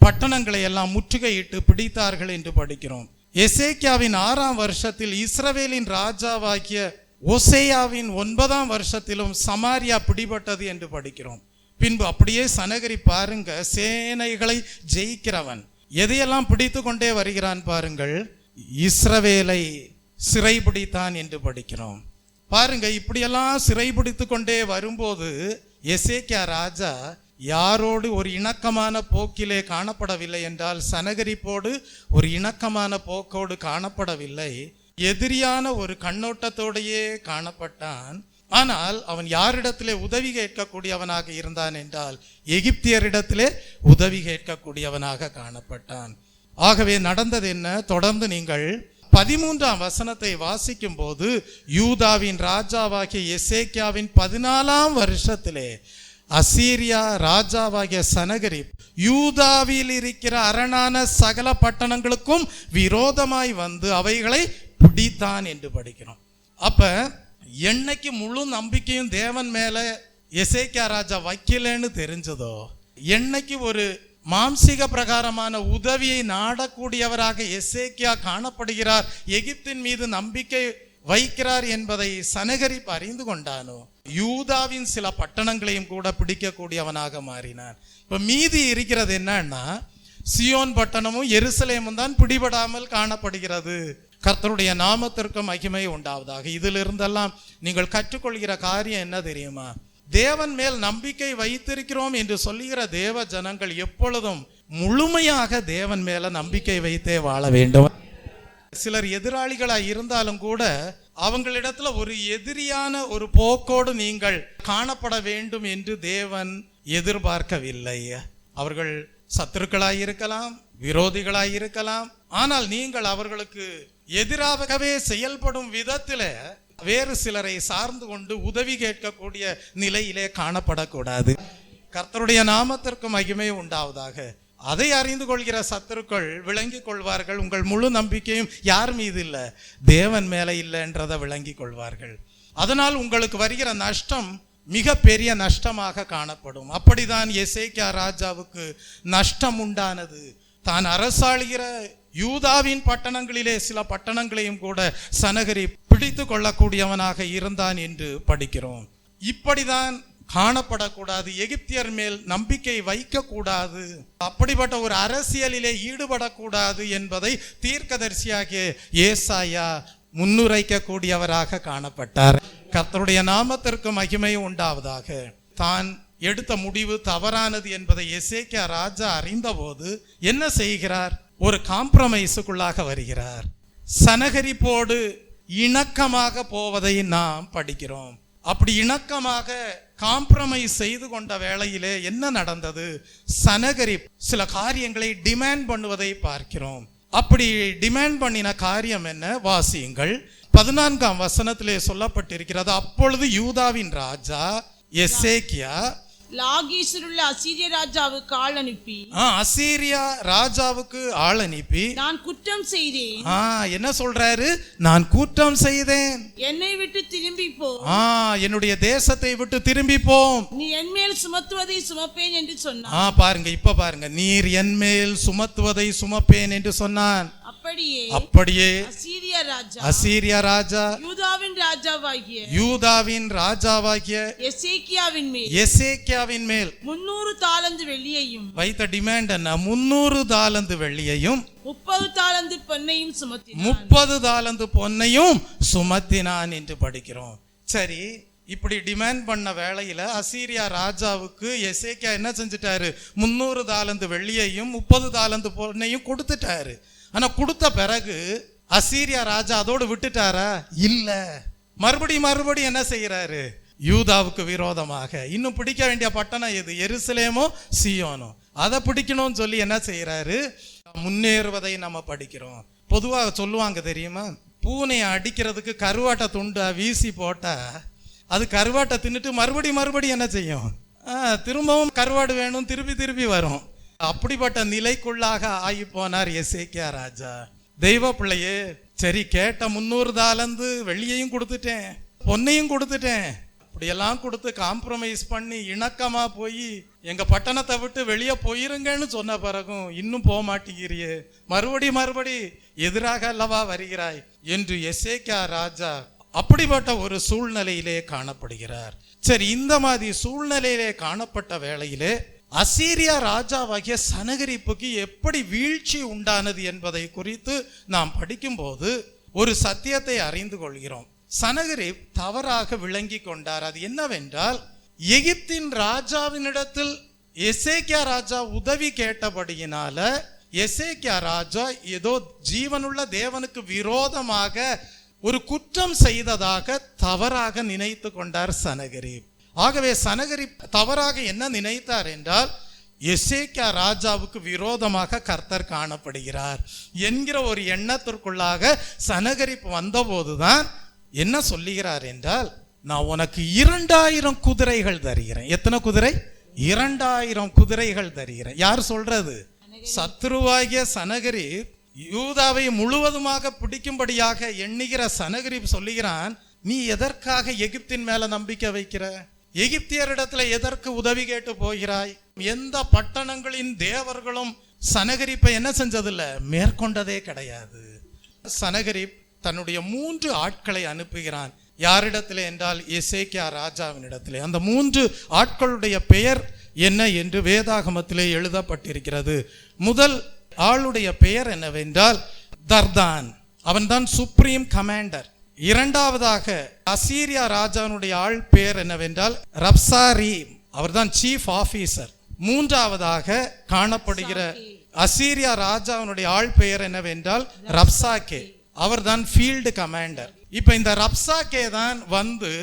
பட்டணங்களை எல்லாம் முற்றுகையிட்டு பிடித்தார்கள் என்று படிக்கிறோம். எசேக்கியாவின் 6ஆம் வருஷத்தில் இஸ்ரவேலின் ராஜாவாகிய ஓசேயாவின் 9ஆம் வருஷத்திலும் சமாரியா பிடிபட்டது என்று படிக்கிறோம். பின்பு அப்படியே சனகரிப் பாருங்க, சேனைகளை ஜெயிக்கிறவன் எதையெல்லாம் பிடித்து கொண்டே வருகிறான் பாருங்கள். இஸ்ரவேலை சிறைபிடித்தான் என்று படிக்கிறோம். பாருங்க, இப்படியெல்லாம் சிறைபிடித்து கொண்டே வரும்போது எசேக்கியா ராஜா யாரோடு ஒரு இணக்கமான போக்கிலே காணப்படவில்லை என்றால் சனகரிப்போடு ஒரு இணக்கமான போக்கோடு காணப்படவில்லை. எதிரியான ஒரு கண்ணோட்டத்தோடையே காணப்பட்டான். ஆனால் அவன் யாரிடத்திலே உதவி கேட்கக்கூடியவனாக இருந்தான் என்றால் எகிப்தியரிடத்திலே உதவி கேட்கக்கூடியவனாக காணப்பட்டான். ஆகவே நடந்தது என்ன? தொடர்ந்து நீங்கள் 13ஆம் வசனத்தை வாசிக்கும் போது, யூதாவின் ராஜாவாகிய எசேக்கியாவின் 14ஆம் வருஷத்திலே அசீரியா ராஜாவாகிய சனகரிப் யூதாவில் இருக்கிற அரணான சகல பட்டணங்களுக்கும் விரோதமாய் வந்து அவைகளை பிடித்தான் என்று படிக்கிறோம். அப்ப என்னைக்கு முழு நம்பிக்கையும் தேவன் மேல எசேக்கியா ராஜா வைக்கலன்னு தெரிஞ்சதோ, என்னைக்கு ஒரு மாம்சீக பிரகாரமான உதவியை நாடக்கூடியவராக எசேக்கியா காணப்படுகிறார், எகிப்தின் மீது நம்பிக்கை வைக்கிறார் என்பதை சனகரிப் அறிந்து கொண்டானோ, யூதாவின் சில பட்டணங்களையும் கூட பிடிக்கக்கூடியவனாக மாறினான். இப்ப மீதி இருக்கிறது என்னன்னா, சியோன் பட்டணமும் எருசலேமும் தான் பிடிபடாமல் காணப்படுகிறது. கர்த்தருடைய நாமத்திற்கு மகிமை உண்டாவதாக. இதிலிருந்தெல்லாம் நீங்கள் கற்றுக்கொள்கிற காரியம் என்ன தெரியுமா? தேவன் மேல் நம்பிக்கை வைத்திருக்கிறோம் என்று சொல்லுகிற தேவ ஜனங்கள் எப்பொழுதும் முழுமையாக தேவன் மேல நம்பிக்கை வைத்தே வாழ வேண்டும். சிலர் எதிராளிகளாய் இருந்தாலும் கூட அவங்களிடத்துல ஒரு எதிரியான ஒரு போக்கோடு நீங்கள் காணப்பட வேண்டும் என்று தேவன் எதிர்பார்க்கவில்லை. அவர்கள் சத்துருக்களாய் இருக்கலாம், விரோதிகளாய் இருக்கலாம். ஆனால் நீங்கள் அவர்களுக்கு எதிராகவே செயல்படும் விதத்தில் வேறு சிலரை சார்ந்து கொண்டு உதவி கேட்கக்கூடிய நிலையிலே காணப்படக்கூடாது. கர்த்தருடைய நாமத்திற்கு மகிமை உண்டாவதாக. அதை அறிந்து கொள்கிற சத்துருக்கள் விளங்கிக் கொள்வார்கள், உங்கள் முழு நம்பிக்கையும் யார் மீது இல்லை, தேவன் மேலே இல்லை என்றதை விளங்கிக் கொள்வார்கள். அதனால் உங்களுக்கு வருகிற நஷ்டம் மிக பெரிய நஷ்டமாக காணப்படும். அப்படிதான் எசேக்கியா ராஜாவுக்கு நஷ்டம் உண்டானது. தான் அரசாளுகிற யூதாவின் பட்டணங்களிலே சில பட்டணங்களையும் கூட சனகரிப் பிடித்து கொள்ளக்கூடியவனாக இருந்தான் என்று படிக்கிறோம். இப்படிதான் காணப்படக்கூடாது. எகிப்தியர் மேல் நம்பிக்கை வைக்க கூடாது, அப்படிப்பட்ட ஒரு அரசியலிலே ஈடுபடக்கூடாது என்பதை தீர்க்கதரிசியாகிய ஏசாயா முன்னுரைக்கக்கூடியவராக காணப்பட்டார். கர்த்தருடைய நாமத்திற்கு மகிமை உண்டாவதாக. தான் எடுத்த முடிவு தவறானது என்பதை எசேக்கியா ராஜா அறிந்தபோது என்ன செய்கிறார்? ஒரு காம்ப்ரமைஸுக்குள்ளாக வருகிறார். சனகரிப்போடு இணக்கமாக போவதை நாம் படிக்கிறோம். அப்படி இணக்கமாக காம்ப்ரமைஸ் செய்து கொண்ட வேளையிலே என்ன நடந்தது? சனகரிப் சில காரியங்களை டிமாண்ட் பண்ணுவதை பார்க்கிறோம். அப்படி டிமாண்ட் பண்ணின காரியம் என்ன? வாசியுங்கள். 14ஆம் வசனத்திலே சொல்லப்பட்டிருக்கிறது, அப்பொழுது யூதாவின் ராஜா எசேக்கியா லாகீசில் உள்ள அசீரிய ராஜாவுக்கு ஆள் அனுப்பி, அசீரியா ராஜாவுக்கு ஆள் அனுப்பி, நான் குற்றம் செய்தேன். என்ன சொல்றாரு? நான் குற்றம் செய்தேன், என்னை விட்டு திரும்பி போ, என்னுடைய தேசத்தை விட்டு திரும்பி போம், நீ என் மேல் சுமத்துவதை சுமப்பேன் என்று சொன்னான். பாருங்க, இப்ப பாருங்க, நீர் என் மேல் சுமத்துவதை சுமப்பேன் என்று சொன்னான். அப்படியே அசீரியா ராஜா யூதாவின் ராஜாவாகிய எசேக்கியாவின் மேல் 300 தாலந்து வெள்ளியையும் வைத்த டிமாண்ட் என்ன? 300 தாலந்து வெள்ளியையும் 30 தாலந்து பொன்னையும் சுமத்தினான். 30 தாலந்து பொன்னையும் சுமத்தினான் என்று படிக்கிறோம். சரி, இப்படி டிமாண்ட் பண்ண வேளையில அசீரியா ராஜாவுக்கு எசேக்கியா என்ன செஞ்சிட்டாரு? 300 தாலந்து வெள்ளியையும் 30 தாலந்து பொன்னையும் கொடுத்துட்டாரு. ஆனா கொடுத்த பிறகு அசீரியா ராஜா அதோடு விட்டுட்டாரா? இல்ல. மறுபடியும் என்ன செய்யறாரு? யூதாவுக்கு விரோதமாக இன்னும் பிடிக்க வேண்டிய பட்டணம் எது? எருசலேமோ சியோனோ. அதை பிடிக்கணும்னு சொல்லி என்ன செய்யறாரு? முன்னேறுவதை நம்ம படிக்கிறோம். பொதுவாக சொல்லுவாங்க தெரியுமா, பூனையை அடிக்கிறதுக்கு கருவாட்டை துண்டா வீசி போட்டா அது கருவாட்டை தின்னுட்டு மறுபடியும் என்ன செய்யும்? திரும்பவும் கருவாடு வேணும், திருப்பி வரும். அப்படிப்பட்ட நிலைக்குள்ளாக ஆகி போனார் எசேக்கியா ராஜா. தெய்வ பிள்ளையே, சரி, கேட்ட 300 தாலந்து வெள்ளியையும் கொடுத்துட்டேன், பொன்னையும் கொடுத்துட்டேன், அப்படியெல்லாம் கொடுத்து காம்ப்ரமைஸ் பண்ணி இணக்கமா போய் எங்க பட்டணத்தை விட்டு வெளியே போயிருங்கன்னு சொன்ன பிறகும் இன்னும் போக மாட்டேங்கிறியே, மறுபடி எதிராக அல்லவா வருகிறாய் என்று எசேக்கியா ராஜா அப்படிப்பட்ட ஒரு சூழ்நிலையிலே காணப்படுகிறார். சரி, இந்த மாதிரி சூழ்நிலையிலே காணப்பட்ட வேளையிலே அசீரியா ராஜாவாகிய சனகரிப்புக்கு எப்படி வீழ்ச்சி உண்டானது என்பதை குறித்து நாம் படிக்கும்போது ஒரு சத்தியத்தை அறிந்து கொள்கிறோம். சனகரிப் தவறாக விளங்கி கொண்டார். அது என்னவென்றால், எகிப்தின் ராஜாவினிடத்தில் எசேக்கியா ராஜா உதவி கேட்டபடியினால எசேக்கியா ராஜா ஏதோ ஜீவனுள்ள தேவனுக்கு விரோதமாக ஒரு குற்றம் செய்ததாக தவறாக நினைத்து கொண்டார் சனகரிப். ஆகவே சனகரிப் தவறாக என்ன நினைத்தார் என்றால், எசேக்கியா ராஜாவுக்கு விரோதமாக கர்த்தர் காணப்படுகிறார் என்கிற ஒரு எண்ணத்திற்குள்ளாக சனகரிப் வந்தபோதுதான் என்ன சொல்லுகிறார் என்றால், நான் உனக்கு 2000 குதிரைகள் தருகிறேன். எத்தனை குதிரை? 2000 குதிரைகள் தருகிறேன். யார் சொல்றது? சத்ருவாகிய சனகரிப் யூதாவை முழுவதுமாக பிடிக்கும்படியாக எண்ணுகிற சனகரிப் சொல்லுகிறான், நீ எதற்காக எகிப்தின் மேல நம்பிக்கை வைக்கிற? எகிப்தியரிடத்துல எதற்கு உதவி கேட்டு போகிறாய்? எந்த பட்டணங்களின் தேவர்களும் சனகரிப்பை என்ன செஞ்சதில்லை, மேற்கொண்டதே கிடையாது. சனகரிப் தன்னுடைய 3 ஆட்களை அனுப்புகிறான். யாரிடத்திலே என்றால் எசேக்கியா ராஜாவினிடத்திலே. அந்த 3 ஆட்களுடைய பெயர் என்ன என்று வேதாகமத்திலே எழுதப்பட்டிருக்கிறது. முதல் ஆளுடைய பெயர் என்னவென்றால் தர்தான், அவன்தான் சுப்ரீம் கமாண்டர். இரண்டாவதாக அசீரியா ராஜாவினுடைய ஆள் பெயர் என்னவென்றால் ரப்சாரீம், அவர்தான் சீஃப் ஆபீசர். மூன்றாவதாக காணப்படுகிற அசீரியா ராஜாவினுடைய ஆள் பெயர் என்னவென்றால் ரப்சாக்கே, அவர்தான் ஃபீல்டு கமாண்டர். இப்ப இந்த ரப்சாக்கே தான் வந்து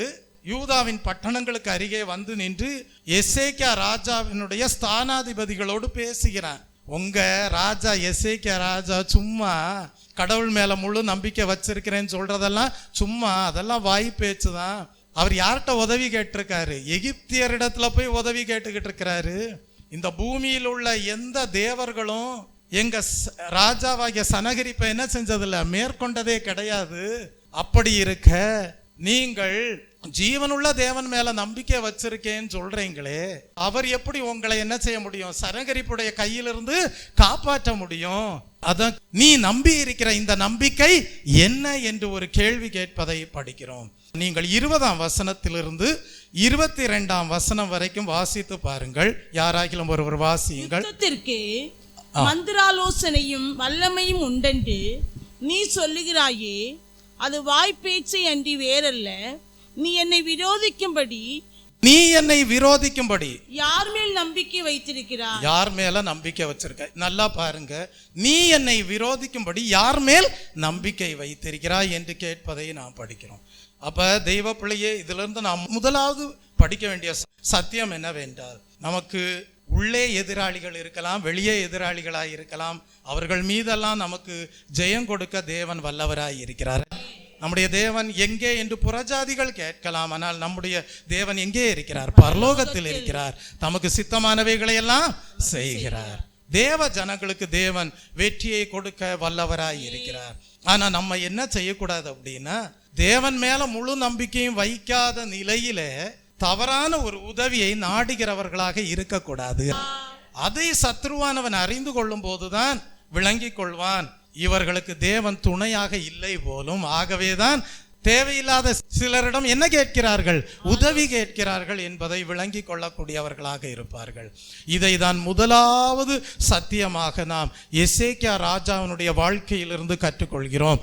யூதாவின் பட்டணங்களுக்கு அருகே வந்து நின்று எசேக்கியா ராஜாவினுடைய ஸ்தானாதிபதிகளோடு பேசுகிறான். உங்க ராஜா எசேக்கியா ராஜா சும்மா கடவுள் மேல முழு நம்பிக்கை வச்சிருக்கிறேன்னு சொல்றதெல்லாம் சும்மா, அதெல்லாம் வாய் பேச்சு தான். அவர் யார்கிட்ட உதவி கேட்டிருக்காரு? எகிப்தியரிடத்துல போய் உதவி கேட்டுக்கிட்டு இருக்கிறாரு. இந்த பூமியில் உள்ள எந்த தேவர்களும் எங்க ராஜாவாகிய சனகரிப்பை என்ன செஞ்சதில்லை, மேற்கொண்டதே கிடையாது. அப்படி இருக்க நீங்கள் ஜீவனுள்ள தேவன் மேல நம்பிக்கை வச்சிருக்கேன்னு சொல்றீங்களே, அவர் எப்படி உங்களை என்ன செய்ய முடியும், சனகரிப்புடைய கையிலிருந்து காப்பாற்ற முடியும்? அதான் நீ நம்பி இருக்கிற இந்த நம்பிக்கை என்ன என்று ஒரு கேள்வி கேட்பதை படிக்கிறோம். நீங்கள் 20ஆம் வசனத்திலிருந்து 22ஆம் வசனம் வரைக்கும் வாசித்து பாருங்கள். யாராகிலும் ஒருவர் வாசியுங்கள். யுத்தத்திற்கு மந்திராலோசனையும் வல்லமையும் உண்டென்று நீ சொல்லுகிறாயே, அது வாய்ப்பேச்சை அன்றி வேறல்ல. நீ என்னை விரோதிக்கும்படி யார் மேல் நம்பிக்கை வைத்திருக்கிறாய்? யார் மேல நம்பிக்கை வச்சிருக்க? நல்லா பாருங்க, நீ என்னை விரோதிக்கும்படி யார் மேல் நம்பிக்கை வைத்திருக்கிறாய் என்று கேட்பதை நாம் படிக்கிறோம். அப்ப தெய்வ பிள்ளையே, இதுல இருந்து நாம் முதலாவது படிக்க வேண்டிய சத்தியம் என்னவென்றால், நமக்கு உள்ளே எதிராளிகள் இருக்கலாம், வெளியே எதிராளிகளாய் இருக்கலாம். அவர்கள் மீதெல்லாம் நமக்கு ஜெயம் கொடுக்க தேவன் வல்லவராய் இருக்கிறார். நம்முடைய தேவன் எங்கே என்று புறஜாதிகள் கேட்கலாம், ஆனால் நம்முடைய தேவன் எங்கே இருக்கிறார்? பரலோகத்தில் இருக்கிறார். தமக்கு சித்தமானவைகளை எல்லாம் செய்கிறார். தேவ ஜனங்களுக்கு தேவன் வெற்றியை கொடுக்க வல்லவராய் இருக்கிறார். ஆனா நம்ம என்ன செய்யக்கூடாது அப்படின்னா, தேவன் மேல முழு நம்பிக்கையும் வைக்காத நிலையில தவறான ஒரு உதவியை நாடுகிறவர்களாக இருக்கக்கூடாது. அதை சத்ருவானவன் அறிந்து கொள்ளும் போதுதான் விளங்கிக் கொள்வான், இவர்களுக்கு தேவன் துணையாக இல்லை போலும். ஆகவேதான் தேவையில்லாத சிலரிடம் என்ன கேட்கிறார்கள், உதவி கேட்கிறார்கள் என்பதை விளங்கி கொள்ளக்கூடியவர்களாக இருப்பார்கள். இதை தான் முதலாவது சத்தியமாக நாம் எசேக்கியா ராஜாவினுடைய வாழ்க்கையிலிருந்து கற்றுக்கொள்கிறோம்.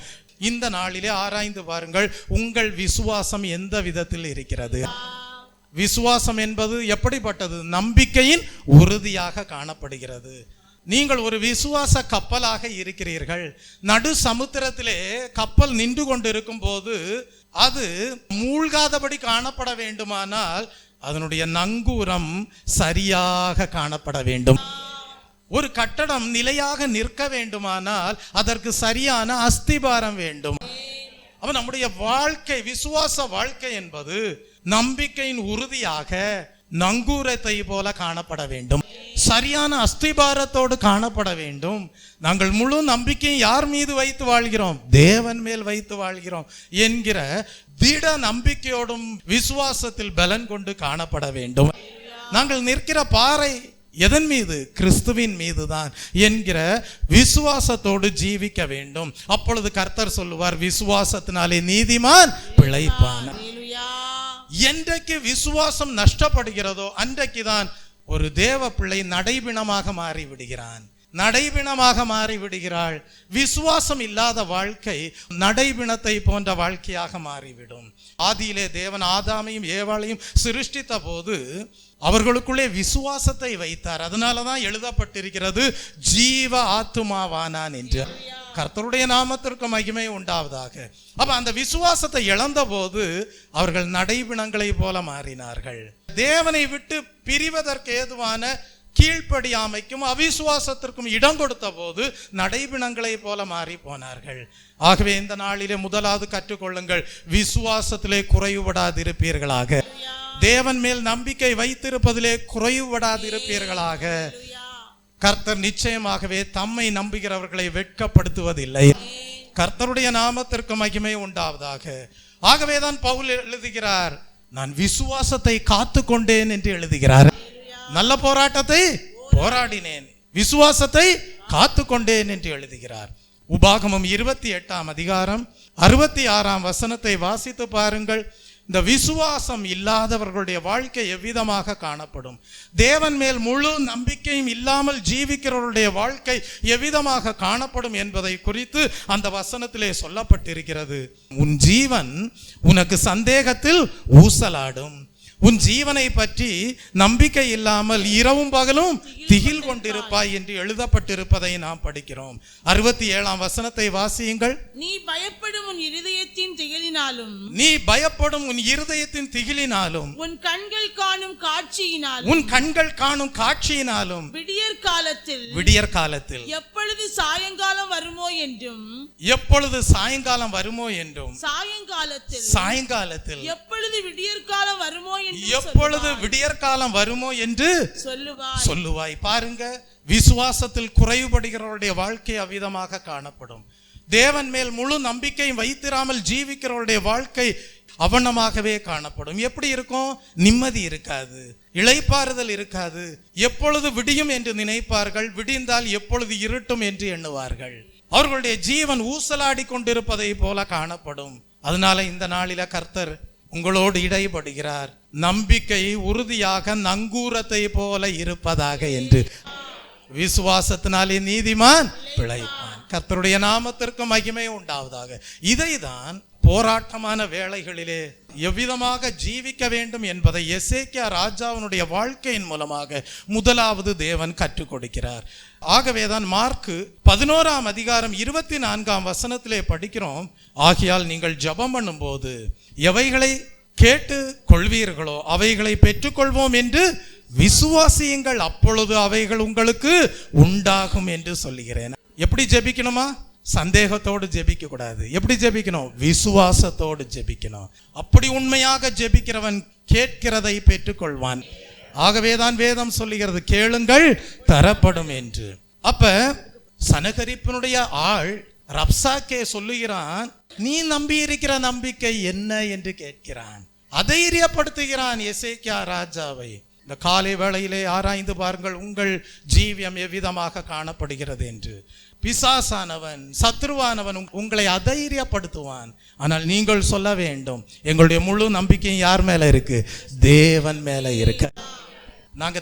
இந்த நாளிலே ஆராய்ந்து பாருங்கள், உங்கள் விசுவாசம் எந்த விதத்தில் இருக்கிறது? விசுவாசம் என்பது எப்படிப்பட்டது? நம்பிக்கையின் உறுதியாக காணப்படுகிறது. நீங்கள் ஒரு விசுவாச கப்பலாக இருக்கிறீர்கள். நடு சமுத்திரத்திலே கப்பல் நின்று கொண்டிருக்கும் போது அது மூழ்காதபடி காணப்பட வேண்டுமானால் அதனுடைய நங்கூரம் சரியாக காணப்பட வேண்டும். ஒரு கட்டடம் நிலையாக நிற்க வேண்டுமானால் அதற்கு சரியான அஸ்திபாரம் வேண்டும். அப்ப நம்முடைய வாழ்க்கை, விசுவாச வாழ்க்கை என்பது நம்பிக்கையின் உறுதியாக நங்கூரத்தை போல காணப்பட வேண்டும், சரியான அஸ்திபாரத்தோடு காணப்பட வேண்டும். நாங்கள் முழு நம்பிக்கையை யார் மீது வைத்து வாழ்கிறோம்? தேவன் மேல் வைத்து வாழ்கிறோம் என்கிற திட நம்பிக்கையோடும் விசுவாசத்தில் பலன் கொண்டு காணப்பட வேண்டும். நாங்கள் நிற்கிற பாறை எதன் மீது? கிறிஸ்துவின் மீதுதான் என்கிற விசுவாசத்தோடு ஜீவிக்க வேண்டும். அப்பொழுது கர்த்தர் சொல்லுவார், விசுவாசத்தினாலே நீதிமான் பிழைப்பான். என்றைக்கு விசுவாசம் நஷ்டப்படுகிறதோ அன்றைக்குதான் ஒரு தேவ பிள்ளை நடைபிணமாக மாறிவிடுகிறான், நடைபிணமாக மாறிவிடுகிறாள். விசுவாசம் இல்லாத வாழ்க்கை நடைபிணத்தை போன்ற வாழ்க்கையாக மாறிவிடும். ஆதியிலே தேவன் ஆதாமையும் ஏவாளையும் சிருஷ்டித்த போது அவர்களுக்குள்ளே விசுவாசத்தை வைத்தார். அதனாலதான் எழுதப்பட்டிருக்கிறது, ஜீவ ஆத்துமாவானான் என்று. கர்த்தருடைய நாமத்திற்கு மகிமை உண்டாவதாக. அப்ப அந்த விசுவாசத்தை இழந்த போது அவர்கள் நடைபிணங்களை போல மாறினார்கள். தேவனை விட்டு பிரிவதற்கு ஏதுவான கீழ்ப்படியாமைக்கும் அவிசுவாசத்திற்கும் இடம் கொடுத்த போது நடைபிணங்களை போல மாறி போனார்கள். ஆகவே இந்த நாளிலே முதலாவது கற்றுக்கொள்ளுங்கள், விசுவாசத்திலே குறைவுபடாதிருப்பீர்களாக. தேவன் மேல் நம்பிக்கை வைத்திருப்பதிலே குறைவுபடாதிருப்பீர்களாக. கர்த்தர் நிச்சயமாகவே தம்மை நம்புகிறவர்களை வெட்கப்படுத்துவதில்லை. கர்த்தருடைய நாமத்திற்கு மகிமை உண்டாவதாக. ஆகவேதான் பவுல் எழுதுகிறார், நான் விசுவாசத்தை காத்து கொண்டேன் என்று எழுதுகிறார். நல்ல போராட்டத்தை போராடினேன், விசுவாசத்தை காத்து கொண்டேன் என்று எழுதுகிறார். உபாகமம் 28ஆம் அதிகாரம் 66ஆம் வசனத்தை வாசித்து பாருங்கள். இந்த விசுவாசம் இல்லாதவர்களுடைய வாழ்க்கை எவ்விதமாக காணப்படும், தேவன் மேல் முழு நம்பிக்கையும் இல்லாமல் ஜீவிக்கிறவருடைய வாழ்க்கை எவ்விதமாக காணப்படும் என்பதை குறித்து அந்த வசனத்திலே சொல்லப்பட்டிருக்கிறது. உன் ஜீவன் உனக்கு சந்தேகத்தில் ஊசலாடும். உன் ஜீவனை பற்றி நம்பிக்கை இல்லாமல் இரவும் பகலும் திகில் கொண்டிருப்பாய் என்று எழுதப்பட்டிருப்பதை நாம் படிக்கிறோம். 67ஆம் வசனத்தை வாசியுங்கள். நீ பயப்படும் உன் இருதயத்தின் திகிலினாலும், நீ பயப்படும் உன் இருதயத்தின் திகிலினாலும், உன் கண்கள் காணும் காட்சியினாலும், உன் கண்கள் காணும் காட்சியினாலும், விடியற் காலத்தில் எப்பொழுது சாயங்காலம் வருமோ என்றும், எப்பொழுது சாயங்காலம் வருமோ என்றும், சாயங்காலத்தில் எப்பொழுது விடியற்காலம் வருமோ எப்பொழுது விடியற்காலம் வருமோ என்று சொல்லுவாய். பாருங்க, விசுவாசத்தில் குறைவுபடுகிறவருடைய வாழ்க்கை அவ்விதமாக காணப்படும். தேவன் மேல் முழு நம்பிக்கை வைத்திராமல் ஜீவிக்கிறவருடைய வாழ்க்கை அவனமாகவே காணப்படும். எப்படி இருக்கும்? நிம்மதி இருக்காது, இளைப்பாறுதல் இருக்காது. எப்பொழுது விடியும் என்று நினைப்பார்கள், விடிந்தால் எப்பொழுது இருட்டும் என்று எண்ணுவார்கள். அவர்களுடைய ஜீவன் ஊசலாடி கொண்டிருப்பதை போல காணப்படும். அதனால இந்த நாளில கர்த்தர் உங்களோடு இடைபடுகிறார், நம்பிக்கை உறுதியாக நங்கூரத்தை போல இருப்பதாக என்று. விசுவாசத்தினாலே நீதிமான் பிழைப்பான். கர்த்தருடைய நாமத்திற்கு மகிமை உண்டாவதாக. இதைதான் போராட்டமான வேளைகளிலே எவ்விதமாக ஜீவிக்க வேண்டும் என்பதை எசேக்கியா ராஜாவினுடைய வாழ்க்கையின் மூலமாக முதலாவது தேவன் கற்றுக் கொடுக்கிறார். ஆகவேதான் மார்க்கு 11ஆம் அதிகாரம் 24ஆம் வசனத்திலே படிக்கிறோம், ஆகையால் நீங்கள் ஜெபம் பண்ணும் போது எவைகளை கேட்டு கொள்வீர்களோ அவைகளை பெற்றுக்கொள்வோம் என்று விசுவாசியுங்கள், அப்பொழுது அவைகள் உங்களுக்கு உண்டாகும் என்று சொல்லுகிறேன். எப்படி ஜெபிக்கணுமா? சந்தேகத்தோடு ஜெபிக்க கூடாது. எப்படி ஜெபிக்கணும்? விசுவாசத்தோடு ஜெபிக்கணும். அப்படி உண்மையாக ஜெபிக்கிறவன் கேட்கிறதை பெற்றுக்கொள்வான். ஆகவேதான் வேதம் சொல்லுகிறது, கேளுங்கள் தரப்படும் என்று. அப்ப சனகரிப்பினுடைய ஆள் ரப்சாக்கே சொல்லுகிறான், நீ நம்பி இருக்கிற நம்பிக்கை என்ன என்று கேட்கிறான். அதைரியப்படுத்துகிறான் எசேக்கியா ராஜாவை. இந்த காலை வேளையிலே ஆராய்ந்து பாருங்கள், உங்கள் ஜீவியம் எவ்விதமாக காணப்படுகிறது என்று. பிசாசானவன், சத்ருவானவன் உங்களை அதைரியப்படுத்துவான். ஆனால் நீங்கள் சொல்ல வேண்டும், எங்களுடைய முழு நம்பிக்கை யார் மேல இருக்கு? தேவன் மேல இருக்கு. நாங்க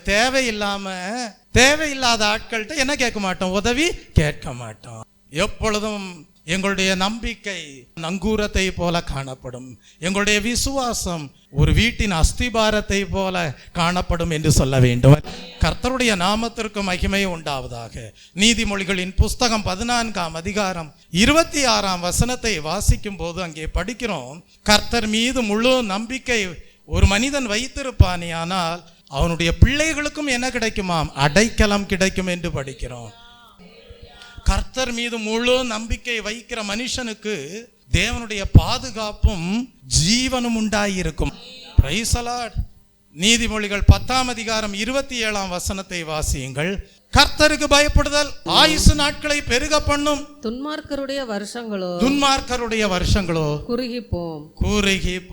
தேவையில்லாத ஆட்கள்கிட்ட என்ன கேட்க மாட்டோம்? உதவி கேட்க மாட்டோம். எப்பொழுதும் எங்களுடைய நம்பிக்கை நங்கூரத்தை போல காணப்படும். எங்களுடைய விசுவாசம் ஒரு வீட்டின் அஸ்திபாரத்தை போல காணப்படும் என்று சொல்ல வேண்டும். கர்த்தருடைய நாமத்திற்கு மகிமை உண்டாவதாக. நீதிமொழிகளின் புஸ்தகம் 14ஆம் அதிகாரம் 26ஆம் வசனத்தை வாசிக்கும் போது அங்கே படிக்கிறோம், கர்த்தர் மீது முழு நம்பிக்கை ஒரு மனிதன் வைத்திருப்பானே ஆனால் அவனுடைய பிள்ளைகளுக்கும் என்ன கிடைக்குமாம்? அடைக்கலம் கிடைக்கும் என்று படிக்கிறோம். கர்த்தர் மீது முழு நம்பிக்கை வைக்கிற மனுஷனுக்கு தேவனுடைய பாதுகாப்பும் ஜீவனும் உண்டாயிருக்கும். Price the Lord. நீதிமொழிகள் 10ஆம் அதிகாரம் 27ஆம் வசனத்தை வாசியுங்கள். கர்த்தருக்கு பயப்படுதல் ஆயுசு நாட்களை பெருக பண்ணும், துன்மார்க்கருடைய வருஷங்களோ குறுகி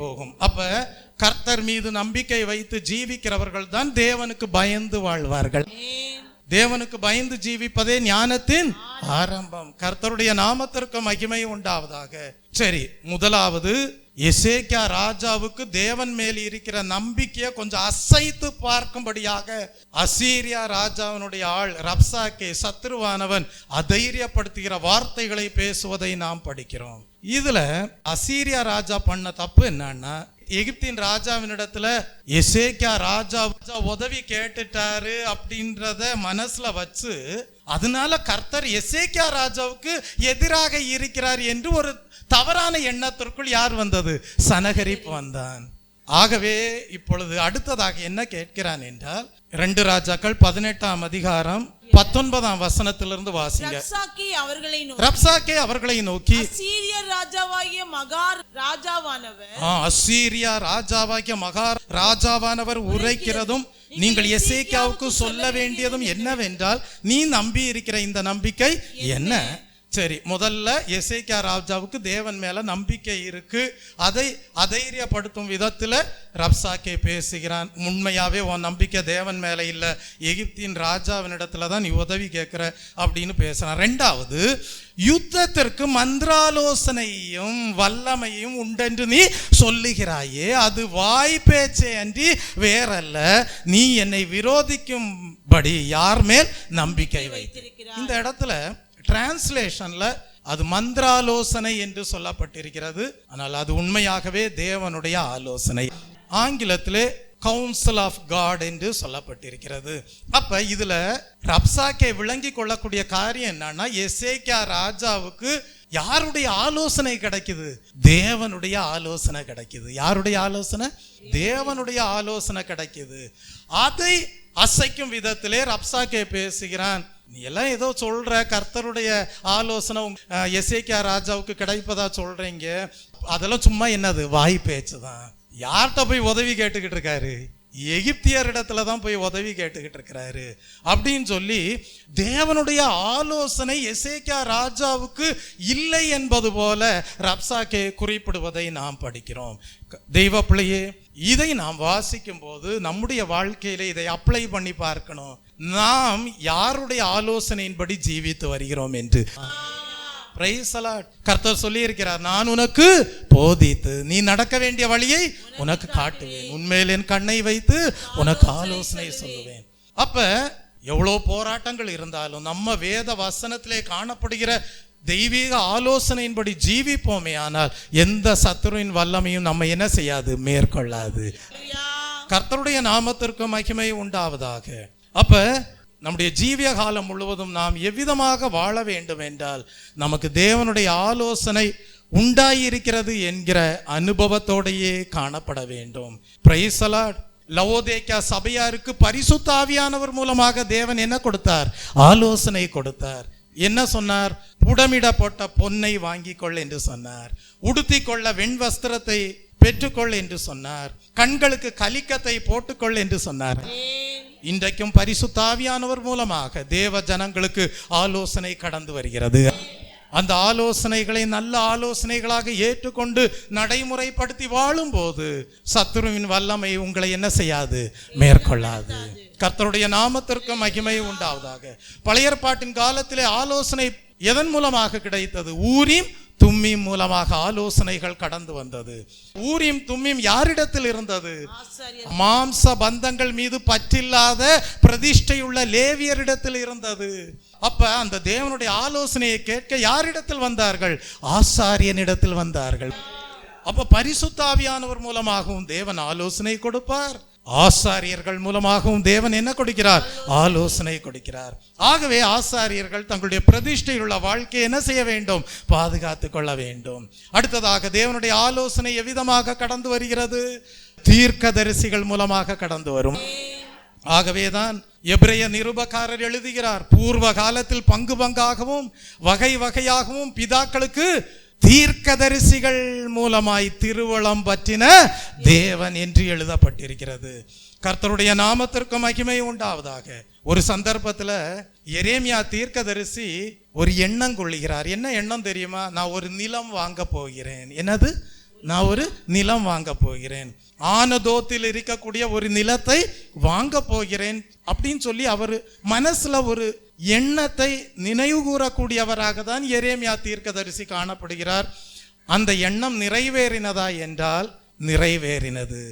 போகும். அப்ப கர்த்தர் மீது நம்பிக்கை வைத்து ஜீவிக்கிறவர்கள் தான் தேவனுக்கு பயந்து வாழ்வார்கள். தேவனுக்கு பயந்து ஜீவிப்பதே ஞானத்தின் ஆரம்பம். கர்த்தருடைய நாமத்திற்கு மகிமை உண்டாவதாக. சரி, முதலாவது எசேக்கியா ராஜாவுக்கு தேவன் மேல் இருக்கிற நம்பிக்கையை கொஞ்சம் அசைத்து பார்க்கும்படியாக அசீரியா ராஜாவினுடைய ஆள் ரப்சாக்கே, சத்ருவானவன் அதைரியப்படுத்துகிற வார்த்தைகளை பேசுவதை நாம் படிக்கிறோம். இதுல அசீரியா ராஜா பண்ண தப்பு என்னன்னா, எகிப்தின் ராஜாவினிடத்துல எசேக்கியா ராஜா உதவி கேட்டுட்டாரு அப்படின்றத மனசுல வச்சு, அதனால கர்த்தர் எசேக்கியா ராஜாவுக்கு எதிராக இருக்கிறார் என்று ஒரு தவறான எண்ணத்திற்குள் யார் வந்தது? சனகரிப்பு வந்தான். ஆகவே இப்பொழுது அடுத்ததாக என்ன கேட்கிறான் என்றால், 2 ராஜாக்கள் 18ஆம் அதிகாரம் 19ஆம் வசனத்திலிருந்து வாசிங்க. ரப்சாக்கே அவர்களை நோக்கி அசீரியா ராஜாவாகிய மகா ராஜாவானவர் உரைக்கிறதும் நீங்கள் எசேக்கியாவுக்கு சொல்ல வேண்டியதும் என்னவென்றால், நீ நம்பி இருக்கிற இந்த நம்பிக்கை என்ன? சரி, முதல்ல எசேக்கியா ராஜாவுக்கு தேவன் மேல நம்பிக்கை இருக்கு. அதை அதைரியப்படுத்தும் விதத்துல ரப்சாக்கே பேசுகிறான். உண்மையாவே உன் நம்பிக்கை தேவன் மேல இல்ல, எகிப்தின் ராஜாவினிடத்துல தான் நீ உதவி கேட்கிற அப்படின்னு பேசுறான். 2வது, யுத்தத்திற்கு மந்திராலோசனையும் வல்லமையும் உண்டென்று நீ சொல்லுகிறாயே, அது வாய் பேச்சே அன்றி வேறல்ல. நீ என்னை விரோதிக்கும்படி யார் மேல் நம்பிக்கை வைத்திருக்கிறாய்? இந்த இடத்துல டிரான்ஸ்லேஷன்ல அது மந்திராலோசனை என்று சொல்லப்பட்டிருக்கிறது. ஆனால் அது உண்மையாகவே தேவனுடைய ஆலோசனை. ஆங்கிலத்திலே கவுன்சில் ஆஃப் காட் என்று சொல்லப்பட்டிருக்கிறது. அப்ப இதுல ரப்சாக்கே விளங்கி கொள்ளக்கூடிய காரியம் என்னன்னா, எசேக்கியா ராஜாவுக்கு யாருடைய ஆலோசனை கிடைக்குது? தேவனுடைய ஆலோசனை கிடைக்குது. யாருடைய ஆலோசனை? தேவனுடைய ஆலோசனை கிடைக்குது. அதை அசைக்கும் விதத்திலே ரப்சாக்கே பேசுகிறான். நீ எல்லாம் ஏதோ சொல்ற, கர்த்தருடைய ஆலோசனை எசேக்கியா ராஜாவுக்கு கிடைப்பதா சொல்றீங்க, அதெல்லாம் சும்மா என்னது? வாய் பேச்சுதான். யார்கிட்ட போய் உதவி கேட்டுக்கிட்டு இருக்காரு? எகிப்தியரிடத்துல தான் போய் உதவி கேட்டுக்கிட்டு இருக்கிறாரு அப்படின்னு சொல்லி, தேவனுடைய ஆலோசனை எசேக்கியா ராஜாவுக்கு இல்லை என்பது போல ரப்சாக்கே குறிப்பிடுவதை நாம் படிக்கிறோம். தெய்வ பிள்ளையே, இதை நாம் வாசிக்கும் போது நம்முடைய வாழ்க்கையில இதை அப்ளை பண்ணி பார்க்கணும். நாம் யாருடைய ஆலோசனையின்படி ஜீவித்து வருகிறோம் என்று. கர்த்தர் சொல்லி இருக்கிறார், நான் உனக்கு போதித்து நீ நடக்க வேண்டிய வழியை உனக்கு காட்டுவேன், உன்மேல் என் கண்ணை வைத்து உனக்கு ஆலோசனை சொல்லுவேன். அப்ப எவ்வளவு போராட்டங்கள் இருந்தாலும் நம்ம வேத வசனத்திலே காணப்படுகிற தெய்வீக ஆலோசனையின்படி ஜீவிப்போமே ஆனால் எந்த சத்துருவின் வல்லமையும் நம்ம என்ன செய்யாது? மேற்கொள்ளாது. கர்த்தருடைய நாமத்திற்கு மகிமை உண்டாவதாக. அப்ப நம்முடைய ஜீவிய காலம் முழுவதும் நாம் எவ்விதமாக வாழ வேண்டும் என்றால், நமக்கு தேவனுடைய ஆலோசனை உண்டாயிருக்கிறது என்கிற அனுபவத்தோடையே காணப்பட வேண்டும். Price the Lord. லவோதேக்கியா சபையாருக்கு பரிசுத்த ஆவியானவர் மூலமாக தேவன் என்ன கொடுத்தார்? ஆலோசனை கொடுத்தார். என்ன சொன்னார்? புடமிட போட்ட பொன்னை வாங்கி கொள் என்று சொன்னார். உடுத்தி கொள்ள வெண் வஸ்திரத்தை பெற்றுக்கொள் என்று சொன்னார். கண்களுக்கு கலிக்கத்தை போட்டுக்கொள் என்று சொன்னார். இன்றைக்கும் பரிசுத்த ஆவியானவர் மூலமாக தேவ ஜனங்களுக்கு ஆலோசனை கடந்து வருகிறது. அந்த ஆலோசனைகளை நல்ல ஆலோசனைகளாக ஏற்றுக்கொண்டு நடைமுறைப்படுத்தி வாழும் போது சத்துருவின் வல்லமை உங்களை என்ன செய்யாது? மேற்கொள்ளாது. கர்த்தருடைய நாமத்திற்கு மகிமை உண்டாவதாக. பழைய ஏற்பாட்டின் காலத்திலே ஆலோசனை எதன் மூலமாக கிடைத்தது? ஊரீம் தும்மீம் மூலமாக ஆலோசனைகள் கடந்து வந்தது. ஊரீம் தும்மீம் யாரிடத்தில் இருந்தது? மாம்ச பந்தங்கள் மீது பற்றில்லாத பிரதிஷ்டையுள்ள லேவியரிடத்தில் இருந்தது. அப்ப அந்த தேவனுடைய ஆலோசனையை கேட்க யாரிடத்தில் வந்தார்கள்? ஆசாரியனிடத்தில் வந்தார்கள். அப்ப பரிசுத்த ஆவியானவர் மூலமாகவும் தேவன் ஆலோசனை கொடுப்பார், ஆசாரியர்கள் மூலமாகவும் தேவன் என்ன கொடுக்கிறார்? ஆலோசனை கொடுக்கிறார். ஆகவே ஆசாரியர்கள் தங்களுடைய பிரதிஷ்டையில் உள்ள வாழ்க்கையை என்ன செய்ய வேண்டும்? பாதுகாத்து கொள்ள வேண்டும். அடுத்ததாக தேவனுடைய ஆலோசனை எவ்விதமாக கடந்து வருகிறது? தீர்க்கதரிசிகள் மூலமாக கடந்து வரும். ஆகவேதான் எபிரேய நிருபக்காரர் எழுதுகிறார், பூர்வ காலத்தில் பங்கு பங்காகவும் வகை வகையாகவும் பிதாக்களுக்கு தீர்க்கதரிசிகள் மூலமாய் திருவளம் பற்றின தேவன் என்று எழுதப்பட்டிருக்கிறது. கர்த்தருடைய நாமத்திற்கு மகிமை உண்டாவதாக. ஒரு சந்தர்ப்பத்தில் எரேமியா தீர்க்கதரிசி ஒரு எண்ணம் கொள்ளுகிறார். என்ன எண்ணம் தெரியுமா? நான் ஒரு நிலம் வாங்க போகிறேன். என்னது? நான் ஒரு நிலம் வாங்க போகிறேன், ஆனதோத்தில் இருக்கக்கூடிய ஒரு நிலத்தை வாங்க போகிறேன் அப்படின்னு சொல்லி அவர் மனசுல ஒரு எண்ணத்தை நினைவு கூறக்கூடியவராக தான் எரேமியா தீர்க்கதரிசி காணப்படுகிறார். அந்த எண்ணம் நிறைவேறினதா என்றால் நிறைவேறினது.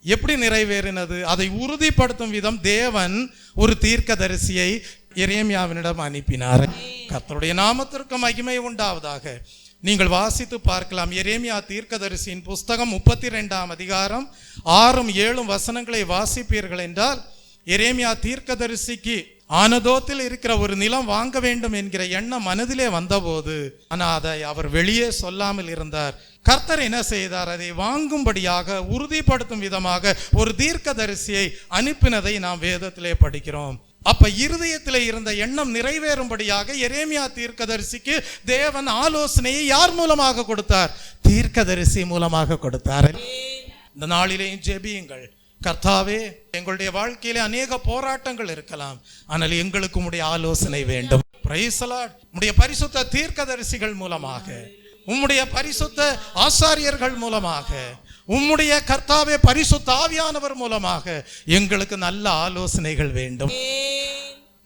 எப்படி நிறைவேறினது? அதை உறுதிப்படுத்தும் விதம் தேவன் ஒரு தீர்க்கதரிசியை எரேமியாவினிடம் அனுப்பினார். கர்த்தருடைய நாமத்திற்கு மகிமை உண்டாவதாக. நீங்கள் வாசித்து பார்க்கலாம். எரேமியா தீர்க்கதரிசியின் புஸ்தகம் 32ஆம் அதிகாரம் 6-7 வசனங்களை வாசிப்பீர்கள் என்றால், எரேமியா தீர்க்கதரிசிக்கு ஆனதோத்தில் இருக்கிற ஒரு நிலம் வாங்க வேண்டும் என்கிற எண்ணம் மனதிலே வந்தபோது, ஆனால் அதை அவர் வெளியே சொல்லாமல் இருந்தார். கர்த்தர் என்ன செய்தார்? அதை வாங்கும்படியாக உறுதிப்படுத்தும் விதமாக ஒரு தீர்க்கதரிசியை அனுப்பினதை நாம் வேதத்திலே படிக்கிறோம். அப்ப இருதயத்திலே இருந்த எண்ணம் நிறைவேறும்படியாக எரேமியா தீர்க்கதரிசிக்கு தேவன் ஆலோசனையை யார் மூலமாக கொடுத்தார்? தீர்க்கதரிசி மூலமாக கொடுத்தார். இந்த நாளிலேயும் ஜெபியுங்கள். கர்த்தாவே, எங்களுடைய வாழ்க்கையிலே அநேக போராட்டங்கள் இருக்கலாம், ஆனால் எங்களுக்கு உம்முடைய ஆலோசனை வேண்டும். Price the Lord. உம்முடைய பரிசுத்த தீர்க்கதரிசிகள் மூலமாக, உம்முடைய பரிசுத்த ஆசாரியர்கள் மூலமாக, உம்முடைய கர்த்தாவே பரிசுத்த ஆவியானவர் மூலமாக எங்களுக்கு நல்ல ஆலோசனைகள் வேண்டும்.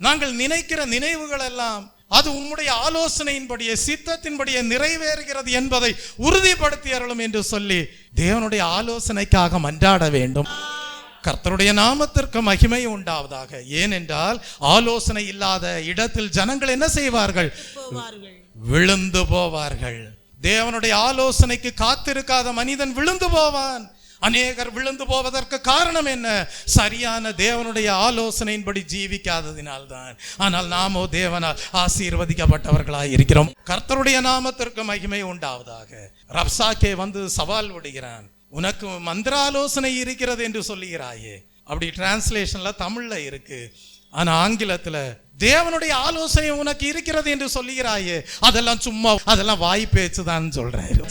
நாங்கள் நினைக்கிற நினைவுகள் எல்லாம் அது உம்முடைய ஆலோசனையின்படியே சித்தத்தின்படியே நிறைவேறுகிறது என்பதை உறுதிப்படுத்தி அருளும் என்று சொல்லி தேவனுடைய ஆலோசனைக்காக மன்றாட வேண்டும். கர்த்தருடைய நாமத்திற்கு மகிமை உண்டாவதாக. ஏனென்றால் ஆலோசனை இல்லாத இடத்தில் ஜனங்கள் என்ன செய்வார்கள்? விழுந்து போவார்கள். தேவனுடைய ஆலோசனைக்கு காத்திருக்காத மனிதன் விழுந்து போவான். அநேகர் விழுந்து போவதற்கு காரணம் என்ன? சரியான தேவனுடைய ஆலோசனையின்படி ஜீவிக்காததினால்தான். ஆனால் நாமோ தேவனால் ஆசீர்வதிக்கப்பட்டவர்களாய் இருக்கிறோம். கர்த்தருடைய நாமத்திற்கு மகிமை உண்டாவதாக. ரப்சாக்கே வந்து சவால் விடுகிறான். உனக்கு மந்திராலோசனை இருக்கிறது என்று சொல்லுகிறாயே. அப்படி டிரான்ஸ்லேஷன்ல தமிழ்ல இருக்கு, ஆனா ஆங்கிலத்துல தேவனுடைய ஆலோசனை உனக்கு இருக்கிறது என்று சொல்லுகிறாயே, அதெல்லாம் சும்மா, அதெல்லாம் வாய் பேச்சுதான் சொல்றாரு.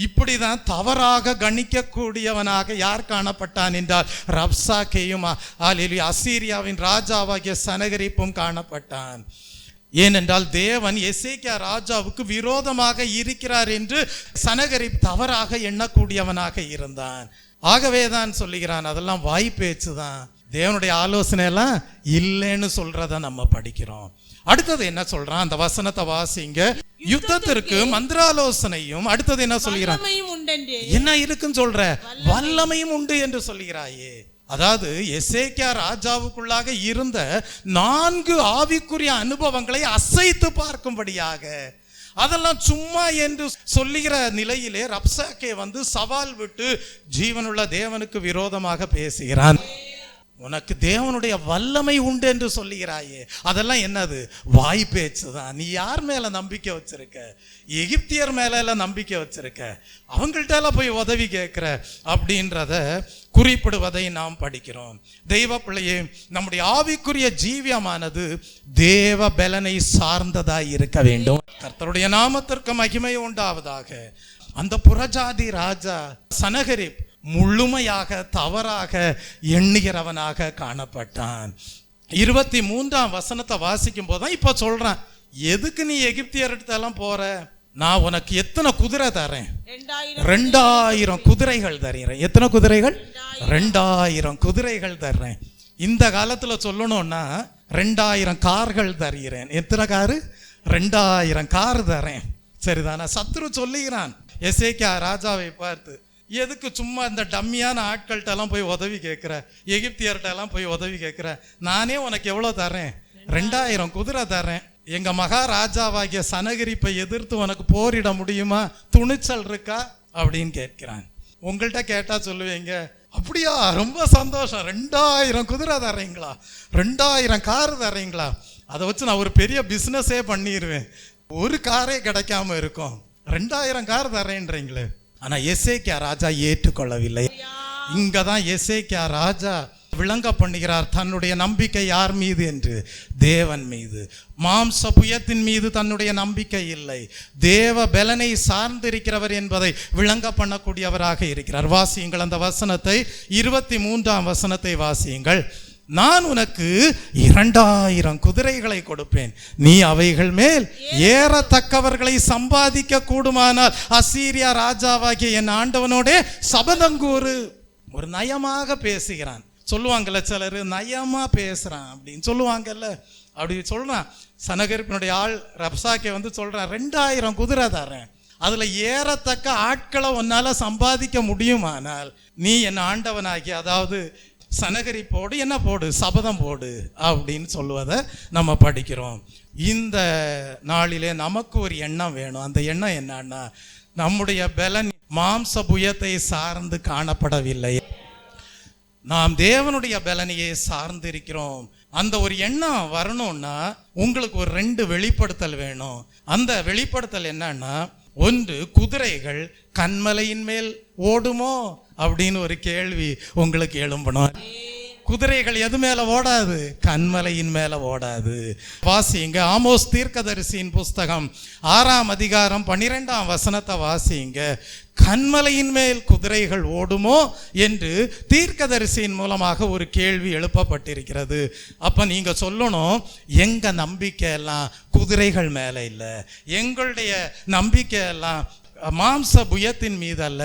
இப்படிதான் தவறாக கணிக்கக்கூடியவனாக யார் காணப்பட்டான் என்றால் ரப்சாக்கேயும் அசீரியாவின் ராஜாவாகிய சனகரிப்பும் காணப்பட்டான். ஏனென்றால் தேவன் எசேக்கியா ராஜாவுக்கு விரோதமாக இருக்கிறார் என்று சனகரிப் தவறாக எண்ணக்கூடியவனாக இருந்தான். ஆகவேதான் சொல்லுகிறான், அதெல்லாம் வாய் பேச்சுதான், தேவனுடைய ஆலோசனை எல்லாம் இல்லைன்னு சொல்றத நம்ம படிக்கிறோம். அடுத்தது என்ன சொல்றான்? அந்த வசனத்தை வாசிங்க. யுத்தத்திற்கு மந்திராலோசனையும், அடுத்தது என்ன சொல்கிறான்? என்ன இருக்குன்னு சொல்ற? வல்லமையும் உண்டு என்று சொல்கிறாயே. அதாவது எசேக்கியா ராஜாவுக்குள்ளாக இருந்த 4 ஆவிக்குரிய அனுபவங்களை அசைத்து பார்க்கும்படியாக, அதெல்லாம் சும்மா என்று சொல்லுகிற நிலையிலே ரப்சாக்கே வந்து சவால் விட்டு ஜீவனுள்ள தேவனுக்கு விரோதமாக பேசுகிறான். உனக்கு தேவனுடைய வல்லமை உண்டு என்று சொல்லுகிறாயே, அதெல்லாம் என்னது? வாய் பேச்சுதான். நீ யார் மேல நம்பிக்கை வச்சிருக்க? எகிப்தியர் மேல நம்பிக்கை வச்சிருக்க, அவங்கள்ட்ட போய் உதவி கேட்கிற அப்படின்றத குறிப்பிடுவதை நாம் படிக்கிறோம். தெய்வ பிள்ளையே, நம்முடைய ஆவிக்குரிய ஜீவியமானது தேவ பலனை சார்ந்ததாய் இருக்க வேண்டும். கர்த்தருடைய நாமத்திற்கு மகிமை உண்டாவதாக. அந்த புறஜாதி ராஜா சனகரிப் முழுமையாக தவறாக எண்ணுகிறவனாக காணப்பட்டான். 23ஆம் வசனத்தை வாசிக்கும் போதுதான் இப்ப சொல்றான், எதுக்கு நீ எகிப்தியர்கிட்டலாம் போற? நான் உனக்கு எத்தனை குதிரை தரேன்? 2000 குதிரைகள் தரேன். எத்தனை குதிரைகள்? 2000 குதிரைகள் தர்றேன். இந்த காலத்துல சொல்லணும்னா 2000 கார்கள் தருகிறேன். எத்தனை காரு? 2000 கார் தரேன். சரிதானா? சத்ரு சொல்லுகிறான் எசேக்கியா ராஜாவை பார்த்து, எதுக்கு சும்மா இந்த டம்மியான ஆட்கள்கிட்ட எல்லாம் போய் உதவி கேட்கிற, எகிப்தியர்கிட்ட எல்லாம் போய் உதவி கேட்கிற? நானே உனக்கு எவ்வளவு தரேன்? 2000 குதிரை தரேன். எங்க மகாராஜாவாகிய சனகரிப்பை எதிர்த்து உனக்கு போரிட முடியுமா? துணிச்சல் இருக்கா அப்படின்னு கேட்கிறான். உங்கள்கிட்ட கேட்டா சொல்லுவீங்க, அப்படியா, ரொம்ப சந்தோஷம், 2000 குதிரை தர்றீங்களா, 2000 கார் தர்றீங்களா, அதை வச்சு நான் ஒரு பெரிய பிசினஸே பண்ணிடுவேன், ஒரு காரே கிடைக்காம இருக்கும், 2000 கார் தர்றேன்றீங்களே. ஆனா எசேக்கியா ராஜா ஏற்றுக்கொள்ளவில்லை. இங்கதான் எசேக்கியா ராஜா விளங்க பண்ணுகிறார் தன்னுடைய நம்பிக்கை யார் மீது என்று. தேவன் மீது. மாம்ச புயத்தின் மீது தன்னுடைய நம்பிக்கை இல்லை, தேவ பலனை சார்ந்திருக்கிறவர் என்பதை விளங்க பண்ணக்கூடியவராக இருக்கிறார். வாசியுங்கள் அந்த வசனத்தை, 23ஆம் வசனத்தை வாசியுங்கள். நான் உனக்கு 2000 குதிரைகளை கொடுப்பேன், நீ அவைகள் மேல் ஏறத்தக்கவர்களை சம்பாதிக்க கூடுமானால் அசீரியா ராஜாவாகிய என் ஆண்டவனோட சபதங்கூறு. ஒரு நயமாக பேசுகிறான். சொல்லுவாங்கல்ல சிலர், நயமா பேசுறான் அப்படின்னு சொல்லுவாங்கல்ல, அப்படி சொல்றான். சனகரிப்பினுடைய ஆள் ரப்சாக்கே வந்து சொல்றான், 2000 குதிரை தரேன், அதுல ஏறத்தக்க ஆட்களை உன்னால சம்பாதிக்க முடியுமானால் நீ என் ஆண்டவனாகி, அதாவது சனகரிப்போடு என்ன போடு, சபதம் போடு அப்படின்னு சொல்லுவதை நம்ம படிக்கிறோம். இந்த நாளிலே நமக்கு ஒரு எண்ணம் வேணும். அந்த எண்ணம் என்னன்னா, நம்முடைய பலன் மாம்ச புயத்தை சார்ந்து காணப்படவில்லை, நாம் தேவனுடைய பலனையே சார்ந்து இருக்கிறோம். அந்த ஒரு எண்ணம் வரணும்னா உங்களுக்கு ஒரு 2 வெளிப்படுத்தல் வேணும். அந்த வெளிப்படுத்தல் என்னன்னா, ஒன்று, குதிரைகள் கன்மலையின் மேல் ஓடுமோ அப்படின்னு ஒரு கேள்வி உங்களுக்கு எழும்பணும். குதிரைகள் எது மேல ஓடாது? கன்மலையின் மேல ஓடாது. வாசிங்க ஆமோஸ் தீர்க்கதரிசியின் புஸ்தகம் 6ஆம் அதிகாரம் 12ஆம் வசனத்தை வாசிங்க. கன்மலையின் மேல் குதிரைகள் ஓடுமோ என்று தீர்க்கதரிசியின் மூலமாக ஒரு கேள்வி எழுப்பப்பட்டிருக்கிறது. அப்ப நீங்க சொல்லணும், எங்க நம்பிக்கை எல்லாம் குதிரைகள் மேல இல்லை, எங்களுடைய நம்பிக்கை எல்லாம் மாம்ச புயத்தின் மீது அல்ல,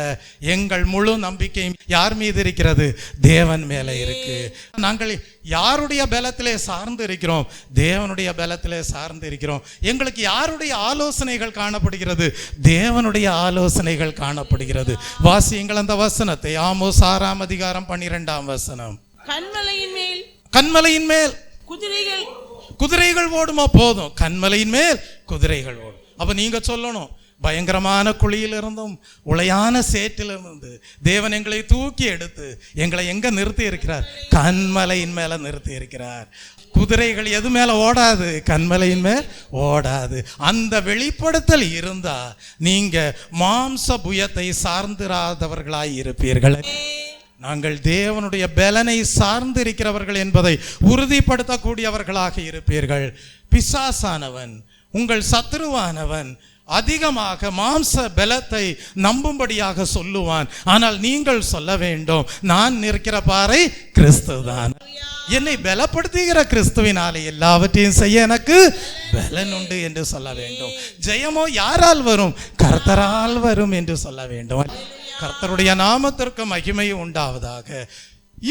எங்கள் முழு நம்பிக்கையும் யார் மீது இருக்கிறது? தேவன் மேல இருக்கு. நாங்கள் யாருடைய பலத்திலே சார்ந்து இருக்கிறோம்? தேவனுடைய பலத்திலே சார்ந்து இருக்கிறோம். எங்களுக்கு யாருடைய ஆலோசனைகள் காணப்படுகிறது? தேவனுடைய ஆலோசனைகள் காணப்படுகிறது. வாசியுங்கள் அந்த வசனத்தை. ஆமோஸ் 6ஆம் அதிகாரம் 12ஆம் வசனம். கன்மலையின் மேல் குதிரைகள் ஓடுமா? போதும், கன்மலையின் மேல் குதிரைகள் ஓடும். அப்ப நீங்க சொல்லணும், பயங்கரமான குழியிலிருந்தும் உளையான சேற்றிலிருந்து தேவன் எங்களை தூக்கி எடுத்து எங்களை எங்க நிறுத்தி இருக்கிறார்? கன்மலையின் மேல நிறுத்தி இருக்கிறார். குதிரைகள் எது மேல ஓடாது? கன்மலையின் மேல் ஓடாது. அந்த வெளிப்படுத்தல் இருந்தா நீங்க மாம்ச புயத்தை சார்ந்திராதவர்களாய் இருப்பீர்கள். நாங்கள் தேவனுடைய பலனை சார்ந்து இருக்கிறவர்கள் என்பதை உறுதிப்படுத்தக்கூடியவர்களாக இருப்பீர்கள். பிசாசானவன், உங்கள் சத்துருவானவன் அதிகமாக மாம்ச பலத்தை நம்பும்படியாக சொல்லுவான். ஆனால் நீங்கள் சொல்ல வேண்டும், நான் நிற்கிற பாறை கிறிஸ்துதான், என்னை பலப்படுத்துகிற கிறிஸ்துவினாலே எல்லாவற்றையும் செய்ய எனக்கு பலன் உண்டு என்று சொல்ல வேண்டும். ஜெயமோ யாரால் வரும்? கர்த்தரால் வரும் என்று சொல்ல வேண்டும். கர்த்தருடைய நாமத்திற்கு மகிமை உண்டாவதாக.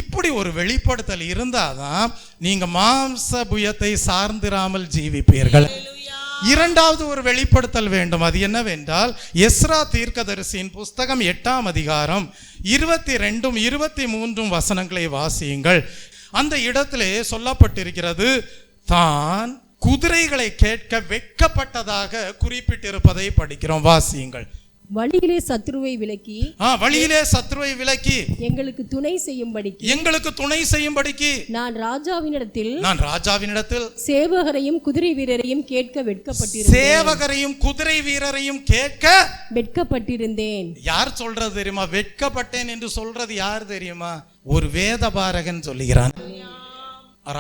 இப்படி ஒரு வெளிப்படுத்தல் இருந்தாதான் நீங்க மாம்ச புயத்தை சார்ந்திராமல் ஜீவிப்பீர்கள். இரண்டாவது ஒரு வெளிப்படுத்தல் வேண்டும். அது என்னவென்றால், எஸ்ரா தீர்க்கதரிசியின் புஸ்தகம் 8ஆம் அதிகாரம் 22, 23 வசனங்களை வாசியுங்கள். அந்த இடத்திலே சொல்லப்பட்டிருக்கிறது, தான் குதிரைகளை கேட்க வெட்கப்பட்டதாக குறிப்பிட்டிருப்பதை படிக்கிறோம். வாசியுங்கள். வழியிலே சத்துருவை விலக்கி எங்களுக்கு துணை செய்யும்படிக்கு நான் ராஜாவினிடத்தில் சேவகரையும் குதிரை வீரரையும் கேட்க வெட்கப்பட்டிருந்தேன். யார் சொல்றது தெரியுமா? வெட்கப்பட்டேன் என்று சொல்றது யார் தெரியுமா? ஒரு வேதபாரகன் சொல்லுகிறான்.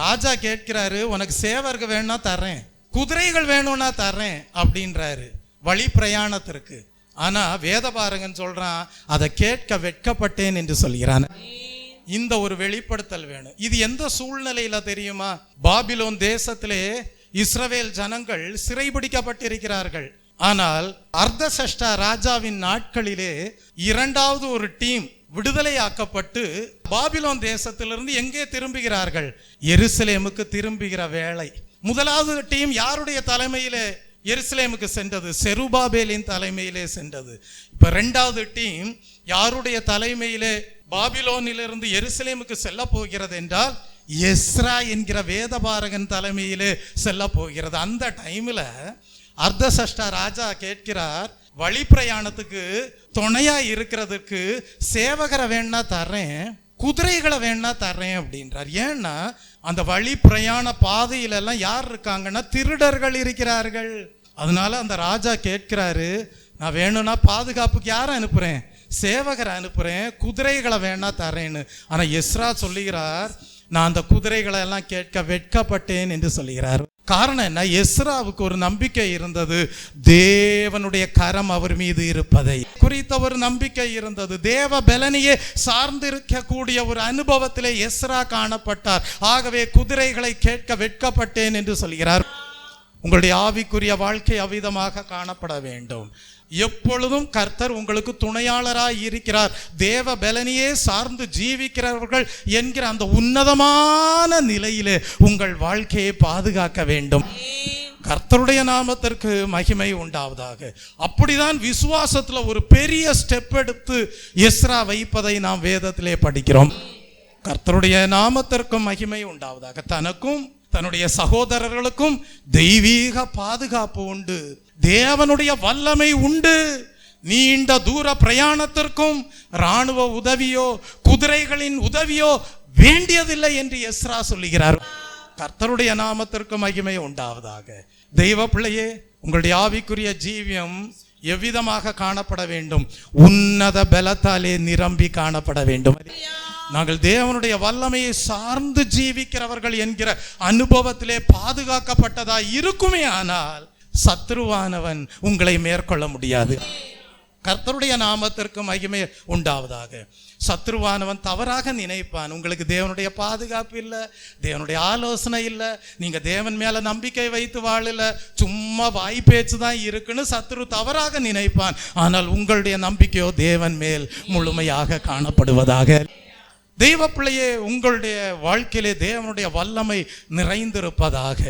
ராஜா கேட்கிறாரு, உனக்கு சேவர்கள் வேணும்னா தர்றேன், குதிரைகள் வேணும்னா தர்றேன் அப்படின்றாரு வழி பிரயாணத்திற்கு. ஆனா வேதபாரகன் சொல்றான், அதை கேட்க வெட்கப்பட்டேன் என்று சொல்கிறான். இந்த ஒரு வெளிப்படுத்தல் வேணும். இது எந்த சூழ்நிலையில தெரியுமா? பாபிலோன் தேசத்திலே இஸ்ரவேல் ஜனங்கள் சிறைபிடிக்கப்பட்டிருக்கிறார்கள். ஆனால் அர்தசஷ்டா ராஜாவின் நாட்களிலே இரண்டாவது ஒரு டீம் விடுதலையாக்கப்பட்டு பாபிலோன் தேசத்திலிருந்து எங்கே திரும்புகிறார்கள்? எருசலேமுக்கு திரும்புகிற வேளை. முதலாவது டீம் யாருடைய தலைமையிலே எருசலேமுக்கு சென்றது? செருபாபேலின் தலைமையிலே சென்றது. இப்ப இரண்டாவது டீம் யாருடைய தலைமையிலே பாபிலோனிலிருந்து எருசலேமுக்கு செல்ல போகிறது என்றால், எஸ்ரா என்கிற வேதபாரகன் தலைமையிலே செல்ல போகிறது. அந்த டைம்ல அர்தசஷ்டா ராஜா கேட்கிறார், வழி பிரயாணத்துக்கு துணையா இருக்கிறதுக்கு சேவகரை வேணா தர்றேன், குதிரைகளை வேணா தர்றேன் அப்படின்றார். ஏன்னா அந்த வழி பிரயாண பாதையில எல்லாம் யார் இருக்காங்கன்னா திருடர்கள் இருக்கிறார்கள். அதனால அந்த ராஜா கேட்கிறாரு, நான் வேணும்னா பாதுகாப்புக்கு யாரை அனுப்புறேன்? சேவகரை அனுப்புறேன், குதிரைகளை வேணா தர்றேன்னு. ஆனா எஸ்ரா சொல்லுகிறார், நான் அந்த குதிரைகளை எல்லாம் கேட்க வெட்கப்பட்டேன் என்று சொல்லுகிறார். காரணம் என்ன? எஸ்ராவுக்கு ஒரு நம்பிக்கை இருந்தது, தேவனுடைய கரம் அவர் மீது இருப்பதை குறித்த ஒரு நம்பிக்கை இருந்தது. தேவ பலனையே சார்ந்திருக்கக்கூடிய ஒரு அனுபவத்திலே எஸ்ரா காணப்பட்டார். ஆகவே குதிரைகளை கேட்க வெட்கப்பட்டேன் என்று சொல்கிறார். உங்களுடைய ஆவிக்குரிய வாழ்க்கை அவ்விதமாக காணப்பட வேண்டும். எப்பொழுதும் கர்த்தர் உங்களுக்கு துணையாளராய் இருக்கிறார். தேவ பலனையே சார்ந்து ஜீவிக்கிறவர்கள் என்கிற அந்த உன்னதமான நிலையிலே உங்கள் வாழ்க்கையை பாதுகாக்க வேண்டும். கர்த்தருடைய நாமத்திற்கு மகிமை உண்டாவதாக. அப்படிதான் விசுவாசத்துல ஒரு பெரிய ஸ்டெப் எடுத்து எஸ்ரா வைப்பதை நாம் வேதத்திலே படிக்கிறோம். கர்த்தருடைய நாமத்திற்கும் மகிமை உண்டாவதாக. தனக்கும் தன்னுடைய சகோதரர்களுக்கும் தெய்வீக பாதுகாப்பு உண்டு, தேவனுடைய வல்லமை உண்டு. நீண்ட தூர பிரயாணத்திற்கும் இராணுவ உதவியோ குதிரைகளின் உதவியோ வேண்டியதில்லை என்று எஸ்ரா சொல்லுகிறார். கர்த்தருடைய நாமத்திற்கு மகிமை உண்டாவதாக. தெய்வ பிள்ளையே, உங்களுடைய ஆவிக்குரிய ஜீவியம் எவ்விதமாக காணப்பட வேண்டும்? உன்னத பலத்தாலே நிரம்பி காணப்பட வேண்டும். நாங்கள் தேவனுடைய வல்லமையை சார்ந்து ஜீவிக்கிறவர்கள் என்கிற அனுபவத்திலே பாதுகாக்கப்பட்டதா இருக்குமே ஆனால் சத்துருவானவன் உங்களை மேற்கொள்ள முடியாது. கர்த்தருடைய நாமத்திற்கு மகிமை உண்டாவதாக. சத்ருவானவன் தவறாக நினைப்பான், உங்களுக்கு தேவனுடைய பாதுகாப்பு இல்லை, தேவனுடைய ஆலோசனை இல்லை, நீங்க தேவன் மேல நம்பிக்கை வைத்து வாழல, சும்மா வாய் பேச்சு தான் இருக்குன்னு சத்ரு தவறாக நினைப்பான். ஆனால் உங்களுடைய நம்பிக்கையோ தேவன் மேல் முழுமையாக காணப்படுவதாக. தெய்வ பிள்ளையே, உங்களுடைய வாழ்க்கையிலே தேவனுடைய வல்லமை நிறைந்திருப்பதாக.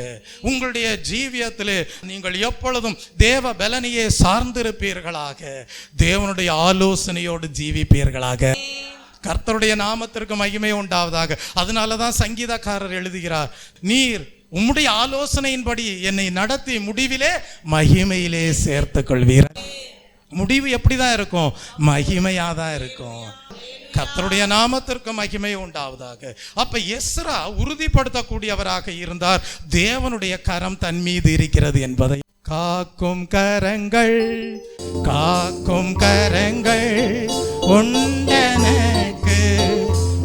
உங்களுடைய ஜீவியத்திலே நீங்கள் எப்பொழுதும் தேவ பலனையே சார்ந்திருப்பீர்களாக, தேவனுடைய ஆலோசனையோடு ஜீவிப்பீர்களாக. கர்த்தருடைய நாமத்திற்கு மகிமை உண்டாவதாக. அதனாலதான் சங்கீதக்காரர் எழுதுகிறார், நீர் உம்முடைய ஆலோசனையின்படி என்னை நடத்தி முடிவிலே மகிமையிலே சேர்த்துக் கொள்வீர். முடிவு எப்படிதான் இருக்கும்? மகிமையாதான் இருக்கும். கர்த்தருடைய நாமத்திற்கு மகிமை உண்டாவதாக. அப்ப எஸ்ரா உறுதிப்படுத்தக்கூடியவராக இருந்தார், தேவனுடைய கரம் தன் மீது இருக்கிறது என்பதை. காக்கும் கரங்கள் காக்கும் கரங்கள் உண்டனக்கு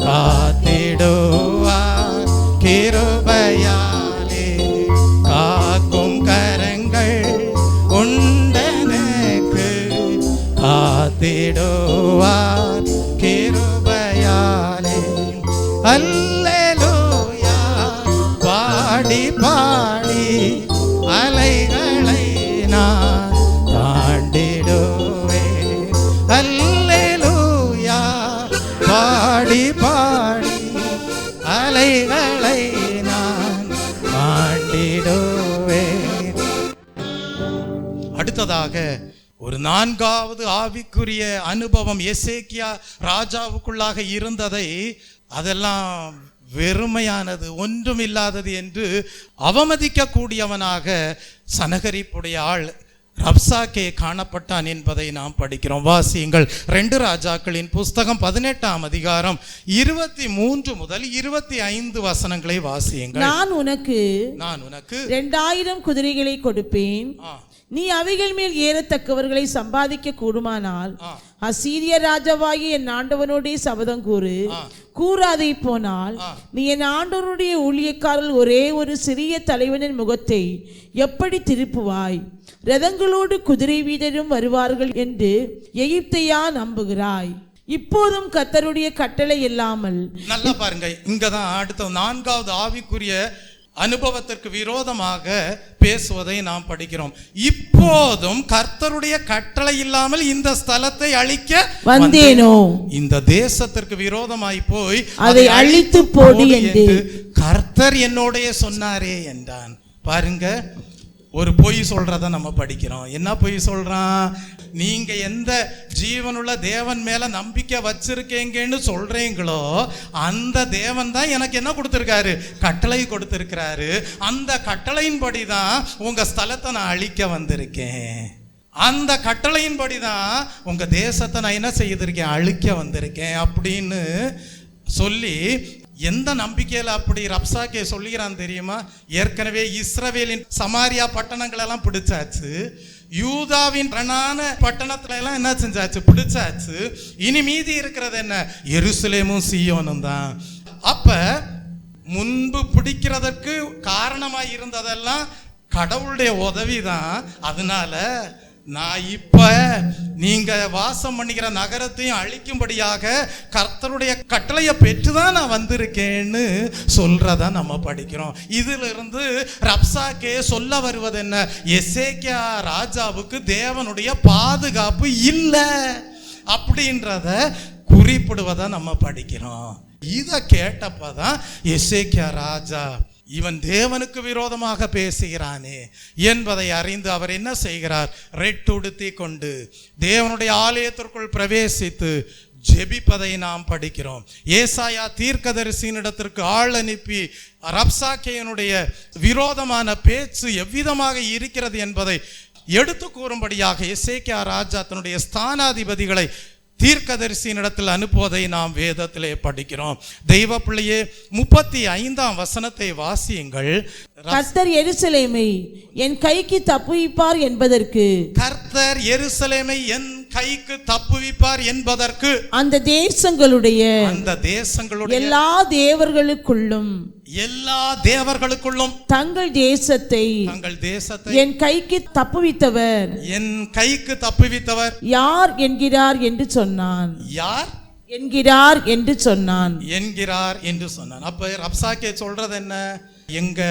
காத்திடுவார் கிருபையாலே. காக்கும் கரங்கள் உண்டனக்கு காத்திடுவார் கிருபையாலே. அல்லேலூயா பாடி பாடி அலைகளை நான் தாண்டிடுவேன். அல்லேலூயா பாடி பாடி அலைகளை நான் தாண்டிடுவேன். அடுத்ததாக ஒரு நான்காவது ஆவிக்குரிய அனுபவம் எசேக்கியா ராஜாவுக்குள்ளாக இருந்ததை, அதெல்லாம் வெறுமையானது, ஒன்றுமில்லாதது என்று அவமதிக்க கூடியவனாக சனகரிப்புடைய ஆள் ரப்சாக்கே காணப்பட்டான் என்பதை நாம் படிக்கிறோம். வாசியுங்கள் 2 ராஜாக்களின் புஸ்தகம் 18ஆம் அதிகாரம் 23 முதல் 25 வசனங்களை வாசியுங்கள். நான் உனக்கு 2000 குதிரைகளை கொடுப்பேன், நீ அவைகள் மேல் ஏறத்தக்கவர்களை சம்பாதிக்க கூடுமானால் அசீரிய ராஜாவாகிய என் ஆண்டவனுடைய சபதம் கூறாதே போனால் நீ என் ஆண்டவனுடைய ஊழியக்காரர்கள் ஒரே ஒரு சிறிய தலைவனின் முகத்தை எப்படி திருப்புவாய்? ரதங்களோடு குதிரை வீரரும் வருவார்கள் என்று எகிப்தையா நம்புகிறாய்? இப்போதும் கர்த்தருடைய கட்டளை இல்லாமல். நல்லா பாருங்க, இங்கதான் அடுத்த 4வது ஆவிக்குரிய அனுபவத்திற்கு விரோதமாக பேசுவதை நாம் படிக்கிறோம். இப்போதும் கர்த்தருடைய கட்டளை இல்லாமல் இந்த ஸ்தலத்தை அழிக்க வந்தேனோ? இந்த தேசத்திற்கு விரோதமாய் போய் அதை அழித்து போடு என்று கர்த்தர் என்னோடைய சொன்னாரே என்றான். பாருங்க, ஒரு பொய் சொல்றத நம்ம படிக்கிறோம். என்ன பொய் சொல்றான்? நீங்க எந்த ஜீவனுள்ள தேவன் மேல நம்பிக்கை வச்சிருக்கீங்கன்னு சொல்றீங்களோ அந்த தேவன் தான் எனக்கு என்ன கொடுத்திருக்காரு? கட்டளை கொடுத்திருக்கிறாரு. அந்த கட்டளையின்படி தான் உங்க ஸ்தலத்தை நான் அழிக்க வந்திருக்கேன். அந்த கட்டளையின்படி தான் உங்க தேசத்தை நான் என்ன செய்திருக்கேன்? அழிக்க வந்திருக்கேன் அப்படின்னு சொல்லி, எந்த நம்பிக்கையில் அப்படி ரப்சாக்கே சொல்லுகிறான் தெரியுமா? ஏற்கனவே இஸ்ரவேலின் சமாரியா பட்டணங்கள் எல்லாம் பிடிச்சாச்சு, யூதாவின் பிரணான பட்டணத்துல எல்லாம் என்ன செஞ்சாச்சு? பிடிச்சாச்சு. இனி மீதி இருக்கிறது என்ன? எருசலேமும் சீயோனும் தான். அப்ப முன்பு பிடிக்கிறதற்கு காரணமாய் இருந்ததெல்லாம் கடவுளுடைய உதவிதான். அதனால நான் இப்ப நீங்க வாசம் பண்ணிக்கிற நகரத்தையும் அழிக்கும்படியாக கர்த்தருடைய கட்டளையை பெற்றுதான் நான் வந்திருக்கேன்னு சொல்றத நம்ம படிக்கிறோம். இதுல இருந்து ரப்சாக்கே சொல்ல வருவது என்ன? எசேக்கியா ராஜாவுக்கு தேவனுடைய பாதுகாப்பு இல்லை அப்படின்றத குறிப்பிடுவதை நம்ம படிக்கிறோம். இதை கேட்டப்பதான் எசேக்கியா ராஜா, இவன் தேவனுக்கு விரோதமாக பேசுகிறானே என்பதை அறிந்து அவர் என்ன செய்கிறார்? ரெட்டுடுத்தி கொண்டு தேவனுடைய ஆலயத்திற்குள் பிரவேசித்து ஜெபிப்பதை நாம் படிக்கிறோம். ஏசாயா தீர்க்கதரிசியினிடத்திற்கு ஆள் அனுப்பி ரப்சாக்கேயனுடைய விரோதமான பேச்சு எவ்விதமாக இருக்கிறது என்பதை எடுத்து கூறும்படியாக எசேக்கியா ராஜா தன்னுடைய ஸ்தானாதிபதிகளை தீர்க்கதரிசியினிடத்தில் அனுப்புவதை நாம் வேதத்திலே படிக்கிறோம். தெய்வ பிள்ளையே, 35ஆம் வசனத்தை வாசியுங்கள். கர்த்தர் எருசலேமை என் கைக்கு தப்புவிப்பார் என்பதற்கு, கர்த்தர் எருசலேமை என் கைக்கு தப்புவிப்பார் என்பதற்கு, அந்த தேசங்களுடைய எல்லா தேவர்களுக்குள்ளும் தங்கள் தேசத்தை என் கைக்கு தப்புவித்தவர் யார் என்கிறார் என்று சொன்னான். என்கிறார் என்று சொன்னான். அப்ப ரப்சாக்கே சொல்றது என்ன? எங்க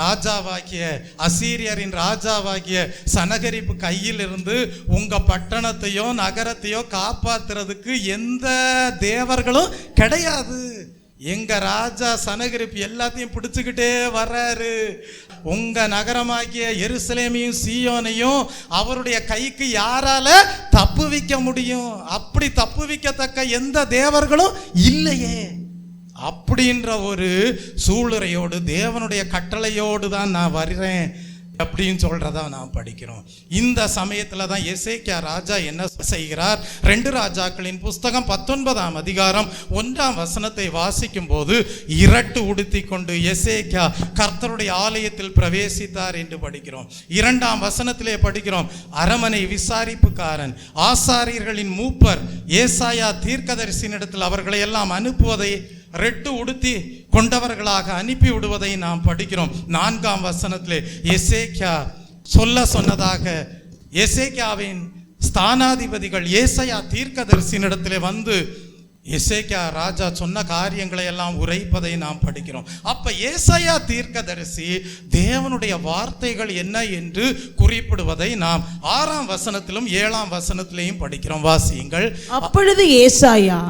ராஜாவாகிய அசீரியரின் ராஜாவாகிய சனகரிப்பு கையில் இருந்து உங்க பட்டணத்தையோ நகரத்தையோ காப்பாத்துறதுக்கு எந்த தேவர்களும் கிடையாது. எங்க ராஜா சனகரிப்பு எல்லாத்தையும் பிடிச்சுக்கிட்டே வர்றாரு. உங்க நகரமாகிய எருசலேமையும் சீயோனையும் அவருடைய கைக்கு யாரால தப்புவிக்க முடியும்? அப்படி தப்புவிக்கத்தக்க எந்த தேவர்களும் இல்லையே. அப்படின்ற ஒரு சூளுரையோடு தேவனுடைய கட்டளையோடு தான் நான் வருகிறேன் அப்படின்னு சொல்றதா நாம் படிக்கிறோம். இந்த சமயத்துல தான் எசேக்கியா ராஜா என்ன செய்கிறார்? 2 ராஜாக்களின் புஸ்தகம் 19ஆம் அதிகாரம் 1ஆம் வசனத்தை வாசிக்கும் போது, இரட்டு உடுத்தி கொண்டு எசேக்கியா கர்த்தருடைய ஆலயத்தில் பிரவேசித்தார் என்று படிக்கிறோம். 2ஆம் வசனத்திலே படிக்கிறோம், அரமனை விசாரிப்புக்காரன் ஆசாரியர்களின் மூப்பர் ஏசாயா தீர்க்கதரிசியினிடத்தில் அவர்களை எல்லாம் அனுப்புவதை ரெட்டு உடுத்தி கொண்டவர்களாக அனுப்பி விடுவதை நாம் படிக்கிறோம். 4ஆம் வசனத்திலே எசேக்கியா சொன்னதாக எசேக்கியாவின் ஸ்தானாதிபதிகள் ஏசாயா தீர்க்கதரிசியினிடத்திலே வந்து எசேக்கியா ராஜா சொன்ன காரியங்களை எல்லாம் உரைப்பதை நாம் படிக்கிறோம். அப்ப ஏசாயா தீர்க்கதரிசி தேவனுடைய வார்த்தைகள் என்ன என்று குறிப்பிடுவதை நாம் 6ஆம் வசனத்திலும் 7ஆம் வசனத்திலையும் படிக்கிறோம். வாசியுங்கள். அப்பொழுது ஏசாயா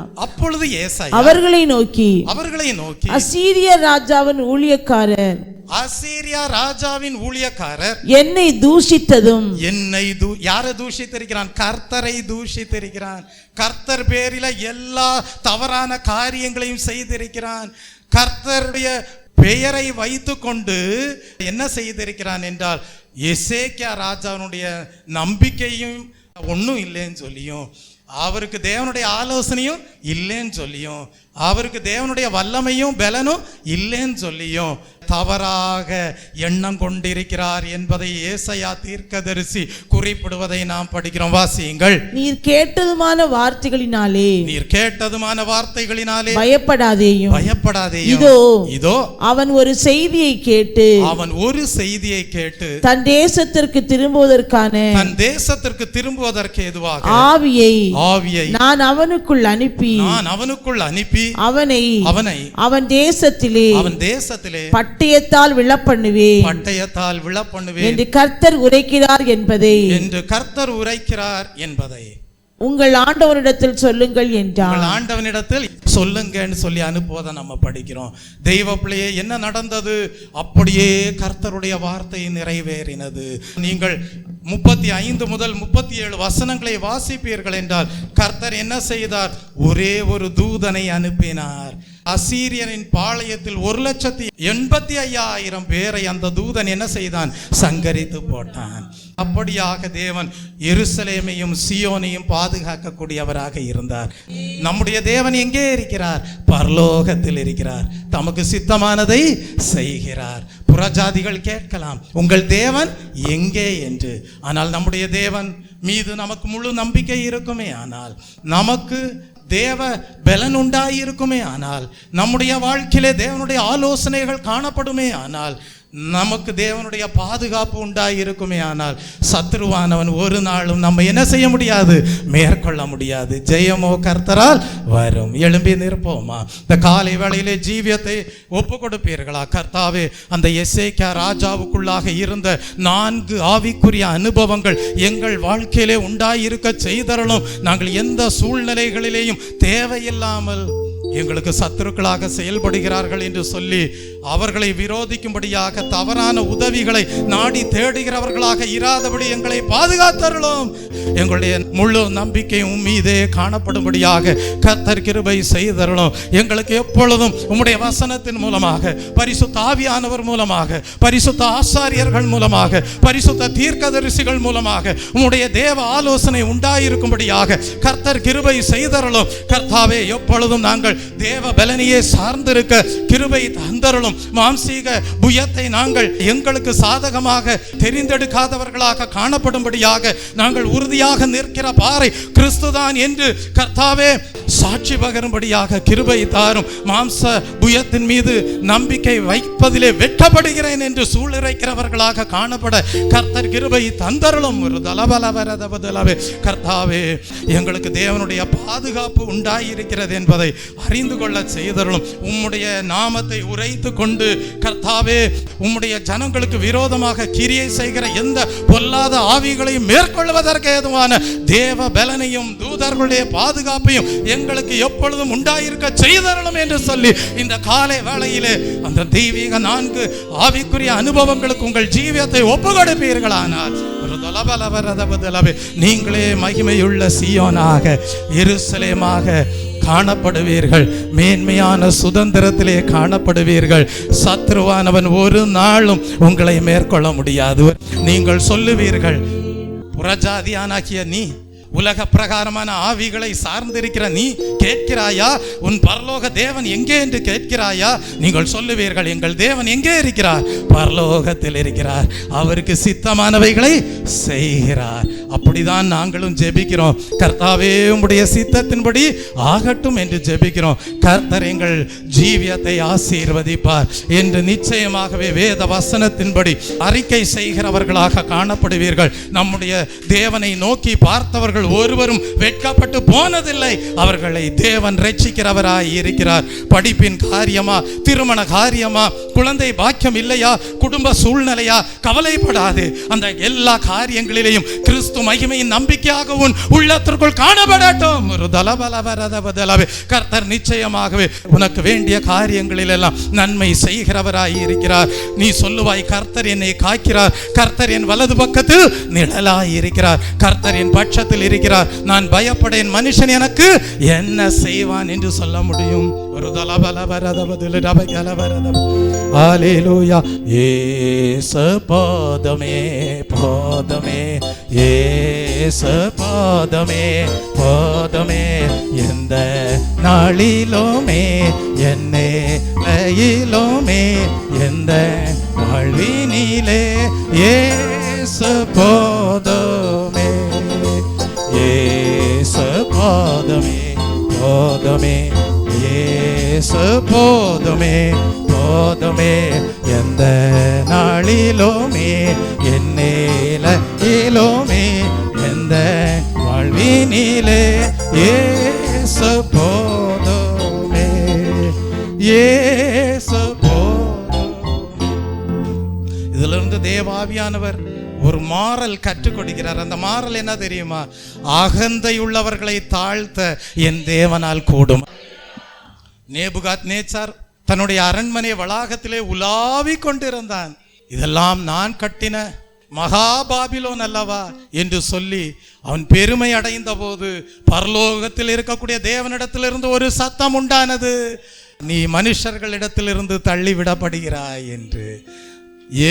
அவர்களை நோக்கி அசீரிய ராஜாவின் ஊழியக்காரர் என்னை தூஷித்ததும், யாரை தூஷித்திருக்கிறான்? கர்த்தரை தூஷித்திருக்கிறான். கர்த்தர் பேரில எல்லா தவறான காரியங்களையும் செய்திருக்கிறான். கர்த்தருடைய பெயரை வைத்து கொண்டு என்ன செய்திருக்கிறான் என்றால், எசேக்கியா ராஜாவுடைய நம்பிக்கையும் ஒன்றும் இல்லைன்னு சொல்லியும், அவருக்கு தேவனுடைய ஆலோசனையும் இல்லைன்னு சொல்லியும், அவருக்கு தேவனுடைய வல்லமையும் பலனும் இல்லைன்னு சொல்லியும் தவறாக எண்ணம் கொண்டிருக்கிறார் என்பதை ஏசாயா தீர்க்கதரிசி குறிப்பிடுவதை நாம் படிக்கிறோம். வாசியுங்கள். நீர் கேட்டதுமான வார்த்தைகளினாலே பயப்படாதேயும். இதோ அவன் ஒரு செய்தியை கேட்டு தன் தேசத்திற்கு திரும்புவதற்கு ஏதுவாக ஆவியை நான் அவனுக்குள் அனுப்பி அவனை அவன் தேசத்திலே பட்டயத்தால் விழப்பண்ணுவேன் என்று கர்த்தர் உரைக்கிறார் என்பதை உங்கள் ஆண்டவனிடத்தில் சொல்லுங்கள் என்றார். ஆண்டவனிடத்தில் சொல்லுங்கன்னு சொல்லி அனுப்புவதை நம்ம படிக்கிறோம். தெய்வ பிள்ளையே, என்ன நடந்தது? அப்படியே கர்த்தருடைய வார்த்தை நிறைவேறினது. நீங்கள் 35 முதல் 37 வசனங்களை வாசிப்பீர்கள் என்றால், கர்த்தர் என்ன செய்தார்? ஒரே ஒரு தூதனை அனுப்பினார். அசீரியனின் பாளையத்தில் 1,85,000 பேரை அந்த தூதன் என்ன செய்தான்? சங்கரித்து போட்டான். அப்படியாக தேவன் எருசலேமையும் சீயோனையும் பாதுகாக்கக்கூடியவராக இருந்தார். நம்முடைய தேவன் எங்கே இருக்கிறார்? பரலோகத்தில் இருக்கிறார். தமக்கு சித்தமானதை செய்கிறார். புறஜாதிகள் கேட்கலாம், உங்கள் தேவன் எங்கே என்று. ஆனால் நம்முடைய தேவன் மீது நமக்கு முழு நம்பிக்கை இருக்குமே ஆனால், நமக்கு தேவ பலன் உண்டாயிருக்குமே ஆனால், நம்முடைய வாழ்க்கையிலே தேவனுடைய ஆலோசனைகள் காணப்படுமே ஆனால், நமக்கு தேவனுடைய பாதுகாப்பு உண்டாயிருக்குமே ஆனால், சத்ருவானவன் ஒரு நாளும் நம்ம என்ன செய்ய முடியாது? மேற்கொள்ள முடியாது. ஜெயமோ கர்த்தரால் வரும். எழும்பி நிற்போமா? இந்த காலை வேளையிலே ஜீவியத்தை ஒப்பு கொடுப்பீர்களா? கர்த்தாவே, அந்த எசேக்கியா ராஜாவுக்குள்ளாக இருந்த 4 ஆவிக்குரிய அனுபவங்கள் எங்கள் வாழ்க்கையிலே உண்டாயிருக்க செய்தரலும். நாங்கள் எந்த சூழ்நிலைகளிலேயும் தேவையில்லாமல் எங்களுக்கு சத்துருக்களாக செயல்படுகிறார்கள் என்று சொல்லி அவர்களை விரோதிக்கும்படியாக தவறான உதவிகளை நாடி தேடுகிறவர்களாக இராதபடி எங்களை பாதுகாத்தருளும். எங்களுடைய முழு நம்பிக்கை மீதே காணப்படும்படியாக கர்த்தர் கிருபை செய்தருளும். எங்களுக்கு எப்பொழுதும் உம்முடைய வசனத்தின் மூலமாக, பரிசுத்த ஆவியானவர் மூலமாக, பரிசுத்த ஆசாரியர்கள் மூலமாக, பரிசுத்த தீர்க்கதரிசிகள் மூலமாக உம்முடைய தேவ ஆலோசனை உண்டாயிருக்கும்படியாக கர்த்தர் கிருபை செய்தருளும். கர்த்தாவே, எப்பொழுதும் நாங்கள் தேவ பலனையே சார்ந்திருக்க கிருபை தந்தருளும். மாம்சீக புயத்தை நாங்கள் எங்களுக்கு சாதகமாக தெரிந்தெடுக்காதவர்களாக காணப்படும்படியாக நாங்கள் உறுதியாக நிற்கிற பாறை கிறிஸ்துதான் என்று கர்த்தாவே சாட்சி பகரும்படியாக கிருபை தாரும். மாம்ச புயத்தின் மீது நம்பிக்கை வைப்பதிலே வெட்கப்படுகிறேன் என்று சூழ்நிலைக்கிறவர்களாக காணப்பட கர்த்தர் கிருபை தந்தருளும். ஒரு தலபலவரதபதலவே கர்த்தாவே, எங்களுக்கு தேவனுடைய பாதுகாப்பு உண்டாயிருக்கிறது என்பதை அறிந்து கொள்ள செய்தருளும். உம்முடைய நாமத்தை உரைத்து கொண்டு கர்த்தாவே, உம்முடைய ஜனங்களுக்கு விரோதமாக கிரியை செய்கிற எந்த பொல்லாத ஆவிகளையும் மேற்கொள்வதற்கு ஏதுவான தேவ பலனையும் தூதர்களுடைய பாதுகாப்பையும் எங்களுக்கு எப்பொழுதும் உண்டாயிருக்க செய்தருளும் என்று சொல்லி இந்த காலை வேளையிலே அந்த தெய்வீக 4 ஆவிக்குரிய அனுபவங்களுக்கு உங்கள் ஜீவியத்தை ஒப்புக்கொடுப்பீர்களானால் நீங்களே மகிமையுள்ள சீயோனாக, எருசலேமாக காணப்படுவீர்கள். மேன்மையான சுதந்திரத்திலே காணப்படுவீர்கள். சத்ருவானவன் ஒரு நாளும் உங்களை மேற்கொள்ள முடியாது. நீங்கள் சொல்லுவீர்கள், புறஜாதியானாகிய நீ, உலக பிரகாரமான ஆவிகளை சார்ந்திருக்கிற நீ கேட்கிறாயா? உன் பரலோக தேவன் எங்கே என்று கேட்கிறாயா? நீங்கள் சொல்லுவீர்கள், எங்கள் தேவன் எங்கே இருக்கிறார்? பரலோகத்தில் இருக்கிறார். அவருக்கு சித்தமானவைகளை செய்கிறார். அப்படிதான் நாங்களும் ஜெபிக்கிறோம். கர்த்தாவே, உம்முடைய சித்தத்தின்படி ஆகட்டும் என்று ஜெபிக்கிறோம். கர்த்தர் எங்கள் ஜீவியத்தை ஆசீர்வதிப்பார் என்று நிச்சயமாகவே வேத வசனத்தின்படி அறிக்கை செய்கிறவர்களாக காணப்படுவீர்கள். நம்முடைய தேவனை நோக்கி பார்த்தவர்கள் ஒருவரும் வெட்கப்பட்டு போனதில்லை. அவர்களை தேவன் ரட்சிக்கிறவராய் இருக்கிறார். படிப்பின் காரியமா, திருமண காரியமா, குழந்தை பாக்கியம் இல்லையா, குடும்ப சூழ்நிலையா, கவலைப்படாது. அந்த எல்லா காரியங்களிலேயும் கிறிஸ்து மகிமையின் நம்பிக்கையாக உன் உள்ளத்திற்குள் காணப்படட்டும். ஒரு தலபலவரதபதலவே கர்த்தர் நிச்சயமாகவே உனக்கு வேண்டிய காரியங்களில் எல்லாம் நன்மை செய்கிறவராய் இருக்கிறார். நீ சொல்லுவாய், கர்த்தர் என்னை காக்கிறார், கர்த்தர் என் வலது பக்கத்தில் நிழலாய் இருக்கிறார், கர்த்தர் என் பட்சத்தில் இருக்கிறார், நான் பயப்படேன், மனுஷன் எனக்கு என்ன செய்வான் என்று சொல்ல முடியும். ஒரு ஹல்லேலூயா. இயேசு பாதமே பாதமே, இயேசு பாதமே பாதமே, எந்த நாளிலுமே என்னே லயிலுமே, எந்த வாழ்வினிலே இயேசு பாதமே, இயேசு பாதமே பாதமே, இயேசு பாதமே பாதமே, எந்த நாளிலுமே என்னேலமே, எந்த வாழ்வினிலே இயேசு பாதமே, இயேசு பாதமே. இதிலிருந்து தேவாவியானவர் ஒரு மாறல் கற்றுக் கொடுக்கிறார். அந்த மாறல் என்ன தெரியுமா? அகந்தை உள்ளவர்களை தாழ்த்த என் தேவனால் கூடும். நேபுகாத்நேச்சார் தன்னுடைய அரண்மனை வளாகத்திலே உலாவிக் கொண்டிருந்தான். இதெல்லாம் நான் கட்டின மகாபாபிலோன் அல்லவா என்று சொல்லி அவன் பெருமை அடைந்த போது பரலோகத்தில் இருக்கக்கூடிய தேவனிடத்திலிருந்து ஒரு சத்தம் உண்டானது, நீ மனுஷர்களிடத்திலிருந்து தள்ளிவிடப்படுகிறாய் என்று.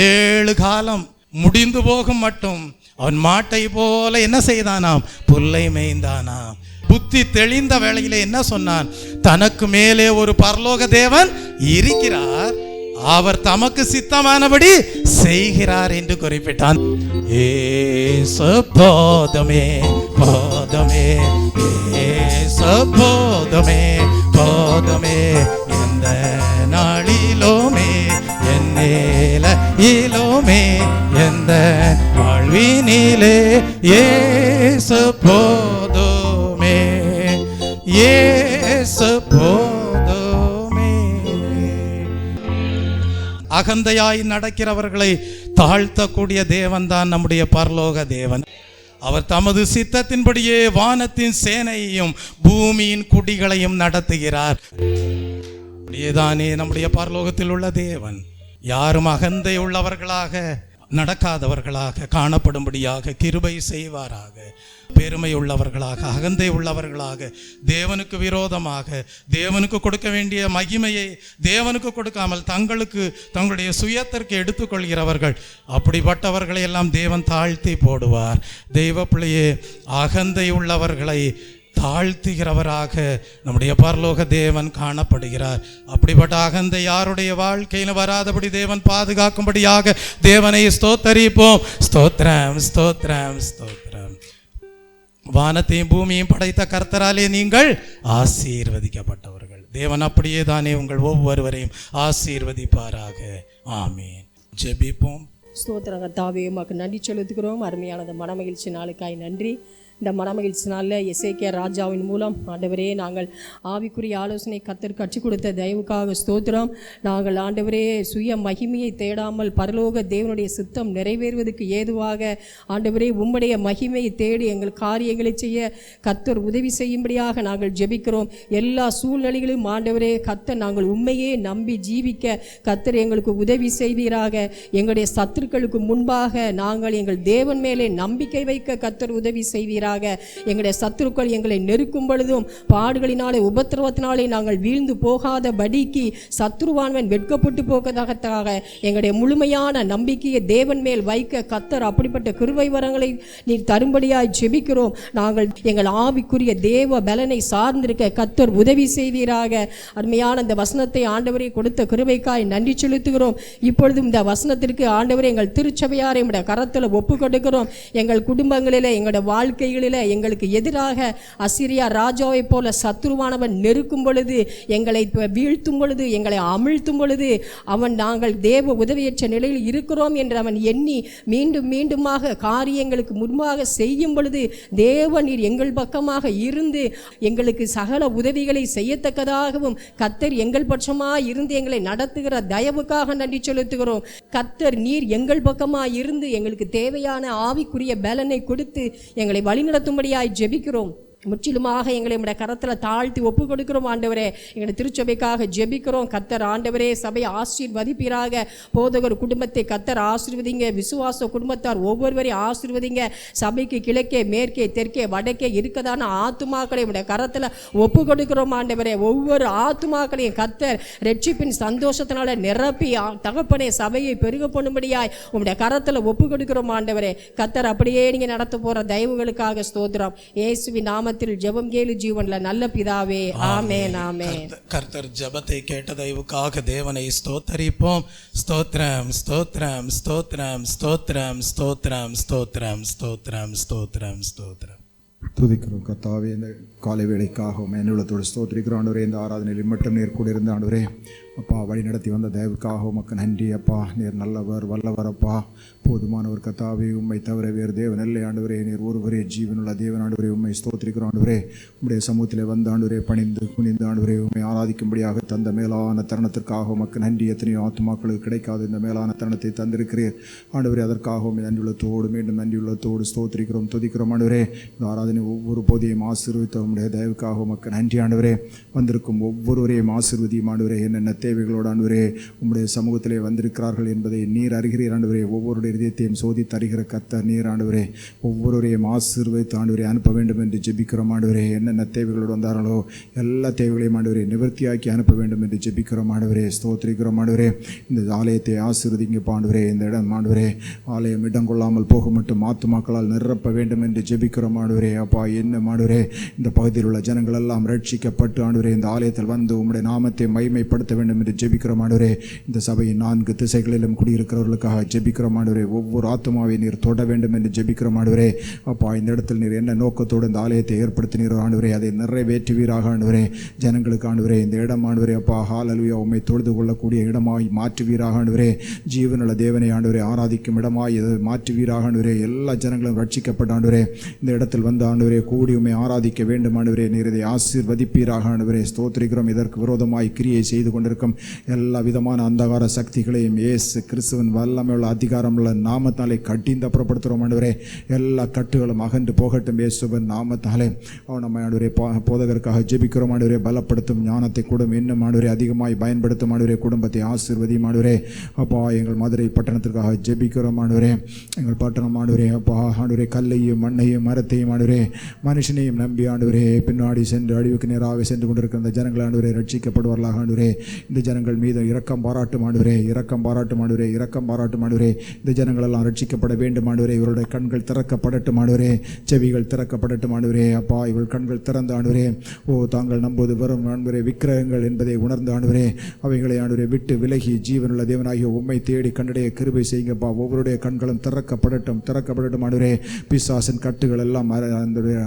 7 காலம் முடிந்து போகும் மட்டும் அவன் மாட்டை போல என்ன செய்தானாம்? புல்லை மேய்ந்தானாம். புத்தி தெளிந்த வேளையிலே என்ன சொன்னான்? தனக்கு மேலே ஒரு பரலோக தேவன் இருக்கிறார், அவர் தமக்கு சித்தமானபடி செய்கிறார் என்று குறிப்பிட்டான். இயேசு பாதமே பாதமே, இயேசு பாதமே பாதமே, எந்த நாளிலுமே என்னேலமே, எந்த வாழ்வினிலே இயேசு போதுமே, இயேசு போதுமே. அகந்தையாய் நடக்கிறவர்களை தாழ்த்தக்கூடிய தேவன் தான் நம்முடைய பரலோக தேவன். அவர் தமது சித்தத்தின்படியே வானத்தின் சேனையையும் பூமியின் குடிகளையும் நடத்துகிறார். அப்படியேதானே நம்முடைய பரலோகத்தில் உள்ள தேவன் யாரும் அகந்தை உள்ளவர்களாக நடக்காதவர்களாக காணப்படும்படியாக கிருபை செய்வாராக. பெருமை உள்ளவர்களாக, அகந்தை உள்ளவர்களாக, தேவனுக்கு விரோதமாக, தேவனுக்கு கொடுக்க வேண்டிய மகிமையை தேவனுக்கு கொடுக்காமல் தங்களுடைய சுயத்திற்கு எடுத்துக்கொள்கிறவர்கள், அப்படிப்பட்டவர்களை எல்லாம் தேவன் தாழ்த்தி போடுவார். தெய்வ பிள்ளையே, அகந்தை உள்ளவர்களை தாழ்த்துகிறவராக நம்முடைய பரலோக தேவன் காணப்படுகிறார். அப்படிப்பட்ட அகந்தை யாருடைய வாழ்க்கையில் வராதபடி தேவன் பாதுகாக்கும்படியாக தேவனை ஸ்தோத்தரிப்போம். ஸ்தோத்திரம், ஸ்தோத்திரம், ஸ்தோத்திரம். வானத்தையும் பூமியும் படைத்த கர்த்தராலே நீங்கள் ஆசீர்வதிக்கப்பட்டவர்கள். தேவன் அப்படியே தானே உங்கள் ஒவ்வொருவரையும் ஆசீர்வதிப்பாராக. ஆமீன். ஜெபிப்போம். ஸ்தோத்திரம் கர்த்தாவே, உமக்கு நன்றி செலுத்துகிறோம். அருமையான இந்த மனமகிழ்ச்சி நாளுக்காய் நன்றி. இந்த மனமகிழ்ச்சி நாளில் எசேக்கியா ராஜாவின் மூலம் ஆண்டவரே நாங்கள் ஆவிக்குரிய ஆலோசனை கர்த்தர் கற்றுக் கொடுத்த தயவுக்காக ஸ்தோத்திரம். நாங்கள் ஆண்டவரே சுய மகிமையை தேடாமல் பரலோக தேவனுடைய சித்தம் நிறைவேறுவதற்கு ஏதுவாக ஆண்டவரே உம்முடைய மகிமையை தேடி எங்கள் காரியங்களை செய்ய கர்த்தர் உதவி செய்யும்படியாக நாங்கள் ஜெபிக்கிறோம். எல்லா சூழ்நிலைகளிலும் ஆண்டவரே கர்த்தர் நாங்கள் உண்மையே நம்பி ஜீவிக்க கர்த்தர் எங்களுக்கு உதவி செய்வீராக. எங்களுடைய சத்துருக்களுக்கு முன்பாக நாங்கள் எங்கள் தேவன் மேலே நம்பிக்கை வைக்க கர்த்தர் உதவி செய்வீராக. எங்களுடைய சத்துருக்கள் எங்களை நெருக்கும் பொழுதும் பாடுகளினாலே உபத்திரவத்தினாலே நாங்கள் வீழ்ந்து போகாத படிக்கு சத்துருவானவன் வெட்கப்பட்டு போவதற்காக எங்களுடைய முழுமையான நம்பிக்கையை தேவன் மேல் வைக்க கர்த்தர் அப்படிப்பட்ட கிருபை வரங்களை நீர் தரும்படியாய் ஜெபிக்கிறோம். நாங்கள் எங்கள் ஆவிக்குரிய தேவ பலனை சார்ந்திருக்க கர்த்தர் உதவி செய்வீராக. அருமையான இந்த வசனத்தை ஆண்டவரே கொடுத்த கிருபைக்காய் நன்றி செலுத்துகிறோம். இப்பொழுதும் இந்த வசனத்திற்கு ஆண்டவரே எங்கள் திருச்சபையாரை எங்களுடைய கரத்தில் ஒப்பு கொடுக்கிறோம். எங்கள் குடும்பங்களில் எங்களுடைய வாழ்க்கை எங்களுக்கு எதிராக அசீரியா ராஜாவை போல சத்துருவானவன் நெருக்கும் பொழுது, எங்களை வீழ்த்தும் பொழுது, எங்களை அமிழ்த்தும் பொழுது அவன் நாங்கள் தேவ உதவியற்ற நிலையில் இருக்கிறோம் என்று அவன் எண்ணி மீண்டும் மீண்டுமாக காரியங்களுக்கு முன்பாக செய்யும் பொழுது தேவன் நீர் எங்கள் பக்கமாக இருந்து எங்களுக்கு சகல உதவிகளை செய்யத்தக்கதாகவும் கர்த்தர் எங்கள் பட்சமாக இருந்து எங்களை நடத்துகிற தயவுக்காக நன்றி செலுத்துகிறோம். கர்த்தர் நீர் எங்கள் பக்கமாக இருந்து எங்களுக்கு தேவையான ஆவிக்குரிய பலனை கொடுத்து எங்களை வழிநடத்தும்படியாய் ஜெபிக்கிறோம். முற்றிலுமாக எங்களை உடைய கரத்தில் தாழ்த்தி ஒப்பு கொடுக்கிறோம். ஆண்டவரே எங்களுடைய திருச்சபைக்காக ஜெபிக்கிறோம். கர்த்தர் ஆண்டவரே சபையை ஆசீர்வதிப்பீராக. போதகர் குடும்பத்தை கர்த்தர் ஆசீர்வதிங்க. விசுவாச குடும்பத்தார் ஒவ்வொருவரையும் ஆசீர்வதிங்க. சபைக்கு கிழக்கே மேற்கே தெற்கே வடக்கே இருக்கதான ஆத்துமாக்களை உடைய கரத்தில் ஒப்பு கொடுக்கிறோம். ஆண்டவரே ஒவ்வொரு ஆத்துமாக்களையும் கர்த்தர் ரட்சிப்பின் சந்தோஷத்தினால நிரப்பி தகப்பனே சபையை பெருக பண்ணும்படியாய் உடைய கரத்தில் ஒப்பு கொடுக்கிறோம். ஆண்டவரே கர்த்தர் அப்படியே நீங்க நடத்த போற தயவுகளுக்காக ஸ்தோத்திரம். இயேசுவின் நாமத்தில் ஜெபம் கேளு ஜீவன்ல நல்ல பிதாவே. ஆமென், ஆமென். கர்த்தர் ஜெபத்தை கேட்ட தயவுக்காக தேவனை ஸ்தோத்தரிப்போம். ஸ்தோத்திரம், ஸ்தோத்திரம், ஸ்தோத்திரம், ஸ்தோத்திரம், ஸ்தோத்திரம், ஸ்தோத்திரம், ஸ்தோத்திரம், ஸ்தோத்திரம், ஸ்தோத்திரம். துதிக்கிறோம் கர்த்தாவே. இந்த காலை வேளைக்காக மேனுள்ளத்தோடு ஸ்தோத்திரிக்கிறோம். ஆண்டவரே இந்த ஆராதனையில் மட்டும் நேர் கூட இருந்த ஆண்டவரே அப்பா வழி நடத்தி வந்த தயவுக்காக உமக்கு நன்றி அப்பா. நீர் நல்லவர் வல்லவர் அப்பா, போதுமானவர் கர்த்தாவே. உம்மை தவிர வேறு தேவன் இல்லை ஆண்டவரே. நீர் ஒருவரே ஜீவனுள்ள தேவன் ஆண்டவரே. உம்மை ஸ்தோத்திரிக்கிறோம் ஆண்டவரே. உம்முடைய சமூகத்தில் வந்த ஆண்டவரே பணிந்து குனிந்து ஆண்டவரே உம்மை ஆராதிக்கும்படியாக தந்த மேலான தருணத்திற்காக உமக்கு நன்றி. எத்தனையோ ஆத்துமாக்களுக்கு கிடைக்காத இந்த மேலான தருணத்தை தந்திருக்கிறீர் ஆண்டவரே. அதற்காக உம்மை நன்றியுள்ளத்தோடு மீண்டும் நன்றியுள்ளத்தோடு ஸ்தோத்திரிக்கிறோம் துதிக்கிறோம் ஆண்டவரே. இந்த ஆராதனை ஒவ்வொரு போதையும் ஆசீர்வதித்த உம்முடைய தயவுக்காக உமக்கு நன்றி ஆண்டவரே. வந்திருக்கும் ஒவ்வொருவரையும் ஆசீர்வதியும் ஆண்டவரே. என்னென்ன தேவைகளோடு ஆண்டவரே உம்முடைய சமூகத்திலே வந்திருக்கிறார்கள் என்பதை நீர் அறிகிறீர் ஆண்டவரே. ஒவ்வொருடைய இதயத்தையும் சோதி தருகிற கர்த்தர் நீர் ஆண்டவரே. ஒவ்வொருவரையும் ஆசீர்வதித்து ஆண்டவரே அனுப்ப வேண்டும் என்று ஜெபிக்கிறோம் ஆண்டவரே. என்னென்ன தேவைகளோடு வந்தார்களோ எல்லா தேவைகளையும் ஆண்டவரே நிவர்த்தியாக்கி அனுப்ப வேண்டும் என்று ஜெபிக்கிறோம் ஆண்டவரே. ஸ்தோத்திரிக்கிறோம் ஆண்டவரே. இந்த ஆலயத்தை ஆசீர்வதிங்க ஆண்டவரே. இந்த இடம் ஆண்டவரே ஆலயம் இடம் கொள்ளாமல் போக மட்டும் ஆத்துமாக்களால் நிரப்ப வேண்டும் என்று ஜெபிக்கிறோம் ஆண்டவரே. அப்பா என்ன ஆண்டவரே இந்த பகுதியில் உள்ள ஜனங்கள் எல்லாம் ரட்சிக்கப்பட்டு ஆண்டவரே இந்த ஆலயத்தில் வந்து உம்முடைய நாமத்தை மகிமைப்படுத்த வேண்டும் என்று ஜெபிக்கிறோம் ஆண்டவரே. இந்த சபையின் 4 திசைகளிலும் குடியிருக்கிறவர்களுக்காக ஜெபிக்கிறோம் ஆண்டவரே. ஒவ்வொரு ஆத்துமாவை நீர் தொட வேண்டும் என்று ஜெபிக்கிறோம் ஆண்டவரே. அப்பா இந்த இடத்தில் நீர் என்ன நோக்கத்தோடு இந்த ஆலயத்தை ஏற்படுத்தினீரோ ஆண்டவரே அதை நிறைவேற்றுவீராக ஆண்டவரே. ஜனங்களுக்கு ஆண்டவரே இந்த இடம் ஆண்டவரே அப்பா ஹல்லேலூயா உம்மை தொழுது கொள்ளக்கூடிய இடமாய் மாற்றுவீராக ஆண்டவரே. ஜீவனுள்ள தேவனை ஆண்டவரே ஆராதிக்கும் இடமாய் மாற்றுவீராக ஆண்டவரே. எல்லா ஜனங்களும் ரட்சிக்கப்பட்ட ஆண்டவரே இந்த இடத்தில் வந்து ஆண்டவரே கூடி உம்மை ஆராதிக்க வேண்டும் ஆண்டவரே. நீர் இதை ஆசீர்வதிப்பீராக ஆண்டவரே. ஸ்தோத்திரிக்கிறோம். இதற்கு விரோதமாய் கிரியை செய்து கொண்டிருக்க கொண்டிருக்கும் எல்லா விதமான அந்தகார சக்திகளையும் இயேசு கிறிஸ்துவின் வல்லமையுள்ள அதிகாரமுள்ள நாமத்தாலே கட்டிந்து அப்புறப்படுத்துகிறோம் ஆண்டவரே. எல்லா கட்டுகளும் அகன்று போகட்டும் இயேசுவின் நாமத்தாலே. நம்ம ஆண்டவரே போதகருக்காக ஜெபிக்கிறோம் ஆண்டவரே. பலப்படுத்தும் ஞானத்தை கூடும் இன்னும் ஆண்டவரே அதிகமாய் பயன்படுத்தும் ஆண்டவரே. குடும்பத்தை ஆசீர்வதியும் ஆண்டவரே. அப்பா எங்கள் மதுரை பட்டணத்திற்காக ஜெபிக்கிறோம் ஆண்டவரே. எங்கள் பட்டணம் ஆண்டவரே அப்பா ஆண்டவரே கல்லையும் மண்ணையும் மரத்தையும் ஆண்டவரே மனுஷனையும் நம்பி ஆண்டவரே பின்னாடி சென்று அழிவுக்கு நேராக சென்று கொண்டிருக்கிற இந்த ஜனங்கள் ஆண்டவரே ரட்சிக்கப்படுவார்களாக ஆண்டவரே. இந்த ஜனங்கள் மீது இரக்கம் பாராட்டும் ஆண்டவரே. இரக்கம் பாராட்டும் ஆண்டவரே. இரக்கம் பாராட்டும் ஆண்டவரே. இந்த ஜனங்கள் எல்லாம் ரட்சிக்கப்பட வேண்டும் ஆண்டவரே. இவருடைய கண்கள் திறக்கப்படட்டும் ஆண்டவரே. செவிகள் திறக்கப்படட்டும் ஆண்டவரே. அப்பா இவள் கண்கள் திறந்த ஆண்டவரே. தாங்கள் நம்புவது வரும் ஆண்டவரே விக்கிரகங்கள் என்பதை உணர்ந்து ஆண்டவரே அவைகளை ஆண்டவரே விட்டு விலகி ஜீவனுள்ள தேவனாகிய உம்மை தேடி கண்டடைய கிருபை செய்யுங்கப்பா. ஒவ்வொருடைய கண்களும் திறக்கப்படட்டும் ஆண்டவரே. பிசாசின் கட்டுகள் எல்லாம்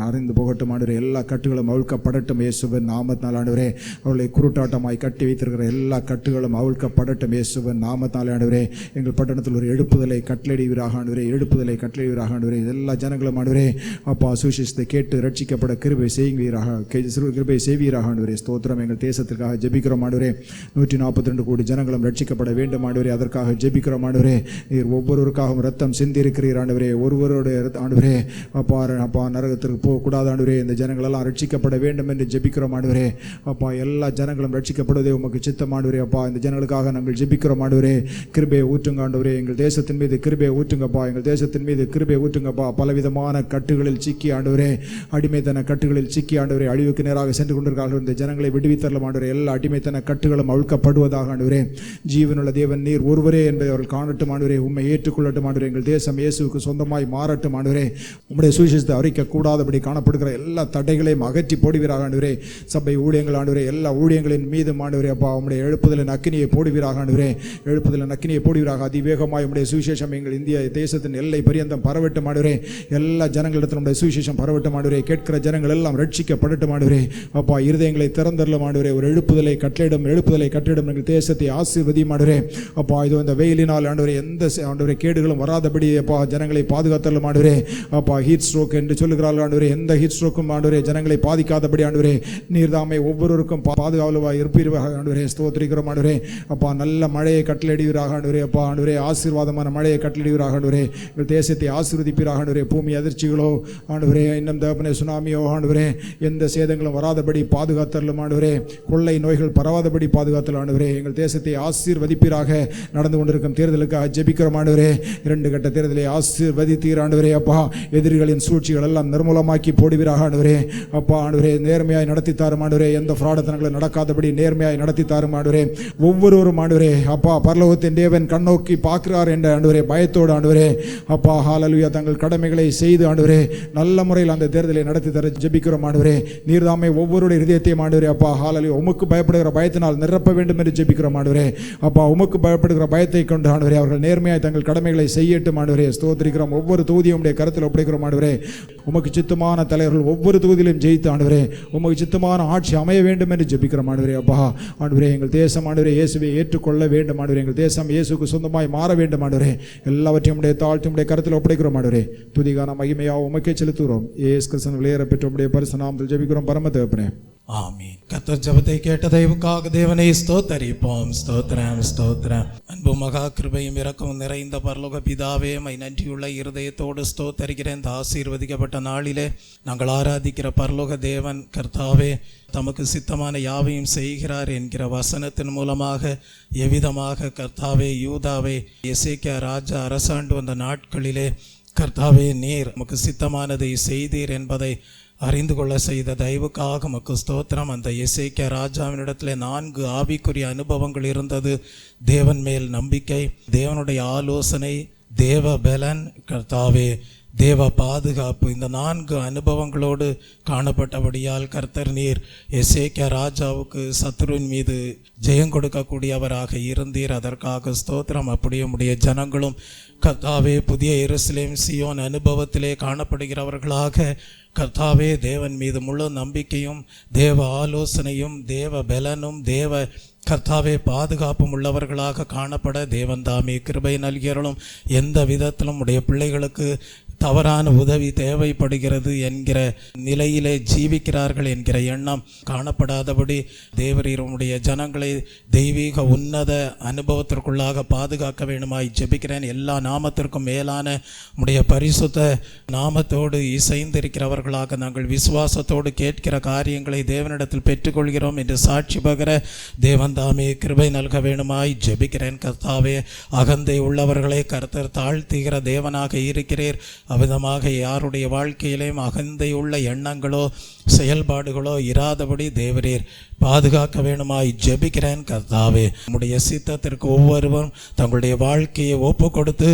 அறிந்து போகட்டும் ஆண்டவரே. எல்லா கட்டுகளும் அவிழ்க்கப்படட்டும் இயேசுவின் நாமத்தினால் ஆண்டவரே. அவர்களை குருட்டாட்டமாய் கட்டி வைத்திருக்கிற எல்லா கட்டுகளும் அவிழ்க்கப்படட்டும் இயேசுவின் நாமத்தினால் ஆண்டவரே. எங்கள் பட்டணத்தில் ஒரு எழுப்புதலை கட்டளையிடுவீராக ஆண்டவரே. எழுப்புதலை கட்டளையிடுவீராக ஆண்டவரே. எல்லா ஜனங்களும் ஆண்டவரே அப்பா சுவிசேஷத்தை கேட்டு ரட்சிக்கப்பட கிருபை செய்வீராக ஆண்டவரே. ஸ்தோத்திரம். எங்கள் தேசத்திற்காக ஜெபிக்கிறோம் ஆண்டவரே. 142 கோடி ஜனங்களும் ரட்சிக்கப்பட வேண்டும் ஆண்டவரே. அதற்காக ஜெபிக்கிறோம் ஆண்டவரே. நீர் ஒவ்வொருவருக்காகவும் ரத்தம் சிந்திருக்கிறீர் ஆண்டவரே. ஒருவருடைய ஆண்டவரே அப்பா நரகத்திற்கு போகக்கூடாது ஆண்டவரே. இந்த ஜனங்கள் எல்லாம் ரட்சிக்கப்பட வேண்டும் என்று ஜெபிக்கிறோம் ஆண்டவரே. அப்பா எல்லா ஜனங்களும் ரட்சிக்கப்படுவதே உமக்கு சித்தம் ஆண்டவரே. அப்பா இந்த ஜனங்களுக்காக நாங்கள் ஜெபிக்கிறோம் ஆண்டவரே. கிருபையை ஊற்றுங்க ஆண்டவரே. எங்கள் தேசத்தின் மீது கிருபையை ஊற்றுங்கப்பா. எங்கள் தேசத்தின் மீது கிருபையை ஊற்றுங்கப்பா. பலவிதமான கட்டுகளில் சிக்கி ஆண்டவரே அடிமைத்தன கட்டுகளில் சிக்கி ஆண்டவரே அழிவுக்கு நேராக சென்று கொண்டிருக்கிறார்கள். இந்த ஜனங்களை விடுவித்தரலாம் ஆண்டவரே. எல்லா அடிமைத்தன கட்டுகளும் அழுக்கப்படுவதாக ஆண்டவரே. ஜீவனுள்ள தேவன் நீர் ஒருவரே என்பதை அவர்கள் காணட்டும் ஆண்டவரே. உம்மை ஏற்றுக்கொள்ளட்டும் ஆண்டவரே. எங்கள் தேசம் இயேசுவுக்கு சொந்தமாய் மாறட்டும் ஆண்டவரே. உம்முடைய சுவிசேஷத்தை அறிக்க கூடாதபடி காணப்படுகிற எல்லா தடைகளையும் அகற்றி போடுவீராக ஆண்டவரே. சபை ஊழியங்கள் ஆண்டவரே எல்லா ஊழியங்களின் மீது ஆண்டவரே அப்பா உம்முடைய எழுப்புதலின் அக்கினியை போடுவீராக ஆண்டவரே. எழுப்புதலின் அக்கினியை போடுவீராக. அதிவேகமாய் உம்முடைய சுவிசேஷம் எங்கள் இந்திய தேசத்தின் எல்லை பரியந்தம் பரவட்டும் ஆண்டவரே. எல்லா ஜனங்களிடத்தில் உம்முடைய சுவிசேஷம் பரவட்டும் ஆண்டவரே. கேட்கிற ஜனங்கள் எல்லாம் ரட்சிக்கப்படட்டும் ஆண்டவரே. அப்பா இருதயங்களை திறந்தரலும் ஆண்டவரே. ஒரு எழுப்புதலை கட்டளையிடும் எங்கள் தேசத்தை ஆசீர்வதியும் ஆண்டவரே. அப்பா இது இந்த வெயிலினால் ஆண்டவரே எந்த ஆண்டவரே கேடுகளும் வராதபடி அப்பா ஜனங்களை பாதுகாத்தரலும் ஆண்டவரே. அப்பா ஹீட் ஸ்ட்ரோக் என்று சொல்லுகிறார்கள் ஆண்டவரே. எந்த ஹீட் ஸ்ட்ரோக்கும் ஆண்டவரே ஜனங்களை பாதிக்காதபடி ஆண்டவரே நீர் தாமே ஒவ்வொருவருக்கும் பாதுகாவலாக இருப்பீராக ஆண்டவரே. ஸ்தோத்திரிக்கிறோம் ஆண்டவரே. அப்பா நல்ல மழையை கட்டளையிடுவீராக ஆண்டவரே. அப்பா ஆண்டவரே ஆசீர்வாதமான மழையை கட்டளையிடுவீராக ஆண்டவரே. எங்கள் தேசத்தை ஆசீர்வதிப்பீராக ஆண்டவரே. பூமி அதிர்ச்சிகளோ ஆண்டவரே இன்னும் தகப்பனே சுனாமியோ ஆண்டவரே எந்த சேதங்களும் வராதபடி பாதுகாத்தரலும் ஆண்டவரே. கொள்ளை நோய்கள் பரவாதபடி பாதுகாத்தல் ஆண்டவரே. எங்கள் தேசத்தை ஆசீர்வதிப்பீராக. நடந்து கொண்டிருக்கும் தேர்தலுக்காக ஜெபிக்கிறோம் ஆண்டவரே. 2 கட்ட தேர்தலை ஆசீர்வதித்தீர் ஆண்டவரே. அப்பா எதிரிகளின் சூழ்ச்சிகள் எல்லாம் நிர்மூலமாக்கி போடுவீராக ஆண்டவரே. அப்பா ஆண்டவரே நேர்மையாய் நடத்தி தாரும் ஆண்டவரே. எந்த ஃப்ராடத்தனங்களும் நடக்காதபடி நேர்மையாய் நடத்தி தாரும் ஆண்டவரே. ஒவ்வொருவரும் ஆண்டவரே அப்பா பரலோகத்தின் தேவன் கண்ணோக்கி பார்க்கிறார் என்ற ஆண்டவரே பயத்தோடு ஆண்டவரே அப்பா ஹல்லேலூயா தங்கள் கடமைகளை செய்து ஆண்டவரே நல்ல முறையில் அந்த தேர்தலை நடத்தி தர ஜெபிக்கிறோம் ஆண்டவரே. நீர்தாமே ஒவ்வொருடைய இதயத்தையும் ஆண்டவரே அப்பா ஹல்லேலூயா உமக்கு பயப்படுகிற பயத்தினால் நிரப்ப வேண்டும் என்று ஜெபிக்கிறோம் ஆண்டவரே. அப்பா உமக்கு பயப்படுகிற பயத்தை கொண்டு ஆண்டவரே அவர்கள் நேர்மையாய் தங்கள் கடமைகளை செய்யட்டும் ஆண்டவரே. ஸ்தோத்திரிக்கிறோம். ஒவ்வொரு தொகுதியும் உடைய கருத்தில் ஒப்படைக்கிறோம் ஆண்டவரே. உமக்கு சித்தமான தலைவர்கள் ஒவ்வொரு தொகுதியிலும் ஜெயித்து ஆண்டவரே உமக்கு சித்தமான ஆட்சி அமைய வேண்டும் என்று ஜெபிக்கிறோம் ஆண்டவரே. அப்பா ஆண்டவரே எங்கள் தேசம் ஆண்டவரே இயேசுவை ஏற்றுக்கொள்ள வேண்டும் ஆண்டவரே. எங்கள் தேசம் இயேசுக்கு சொந்தமாய் மாற வேண்டும் ஆண்டவரே. எல்லாவற்றையும் உடைய தாழ்த்தி உடைய கருத்தில் ஒப்படைக்கிறோம் ஆண்டவரே. துதிகான மகிமையாக உமக்கே செலுத்துகிறோம். இயேசு கிறிஸ்துவின் விலையேற பெற்ற உடைய பரிசு நாமத்தில் ஜெபிக்கிறோம் பரம தகப்பனே. ஆமீன். கர்த்தர் ஜெபத்தை கேட்ட தயவுக்காக தேவனை ஸ்தோத்தரிப்போம். ஸ்தோத்திரம் ஸ்தோத்திரம். அன்பு மகா கிருபையும் இரக்கமும் நிறைந்த பரலோக பிதாவே மை நன்றியுள்ள இருதயத்தோடு ஸ்தோத்தரிக்கிறேன். இந்த ஆசீர்வதிக்கப்பட்ட நாளிலே நாங்கள் ஆராதிக்கிற பரலோக தேவன் கர்த்தாவே தமக்கு சித்தமான யாவையும் செய்கிறார் என்கிற வசனத்தின் மூலமாக எவ்விதமாக கர்த்தாவே யூதாவை எசேக்கியா ராஜா அரசாண்டு வந்த நாட்களிலே கர்த்தாவே நீர் நமக்கு சித்தமானதை செய்தீர் என்பதை அறிந்து கொள்ள செய்த தயவுக்காக உமக்கு ஸ்தோத்திரம். அந்த எசேக்கியா ராஜாவினிடத்தில் 4 ஆவிக்குரிய அனுபவங்கள் இருந்தது. தேவன் மேல் நம்பிக்கை, தேவனுடைய ஆலோசனை, தேவ பலன், கர்த்தாவே தேவ பாதுகாப்பு. இந்த 4 அனுபவங்களோடு காணப்பட்டபடியால் கர்த்தர் நீர் எசேக்கியா ராஜாவுக்கு சத்துருவின் மீது ஜெயம் கொடுக்கக்கூடியவராக இருந்தீர். அதற்காக ஸ்தோத்திரம். அப்படியே உம்முடைய ஜனங்களும் கர்த்தாவே புதிய எருசலேம் சியோன் அனுபவத்திலே காணப்படுகிறவர்களாக கர்த்தாவே தேவன் மீது முழு நம்பிக்கையும் தேவ ஆலோசனையும் தேவ பலனும் தேவ கர்த்தாவே பாதுகாப்பும் உள்ளவர்களாக காணப்பட தேவன் தாமே கிருபை நல்கிறலும். எந்த விதத்திலும் உடைய பிள்ளைகளுக்கு தவறான உதவி தேவைப்படுகிறது என்கிற நிலையிலே ஜீவிக்கிறார்கள் என்கிற எண்ணம் காணப்படாதபடி தேவரீர் உம்முடைய ஜனங்களை தெய்வீக உன்னத அனுபவத்திற்குள்ளாக பாதுகாக்க வேண்டுமாய் ஜெபிக்கிறேன். எல்லா நாமத்திற்கும் மேலான உம்முடைய பரிசுத்த நாமத்தோடு இசைந்திருக்கிறவர்களாக நாங்கள் விசுவாசத்தோடு கேட்கிற காரியங்களை தேவனிடத்தில் பெற்றுக்கொள்கிறோம் என்று சாட்சி பகர தேவன் தாமே கிருபை நல்க வேண்டுமாய் ஜெபிக்கிறேன். கர்த்தாவே, அகந்தை உள்ளவர்களை கர்த்தர் தாழ்த்துகிற தேவனாக இருக்கிறீர். அவ்விதமாக யாருடைய வாழ்க்கையிலேயும் அகந்தை உள்ள எண்ணங்களோ செயல்பாடுகளோ இராதபடி தேவரீர் பாதுகாக்க வேணுமாய் ஜெபிக்கிறேன். கர்த்தாவே, நம்முடைய சித்தத்திற்கு ஒவ்வொருவரும் தங்களுடைய வாழ்க்கையை ஒப்பு கொடுத்து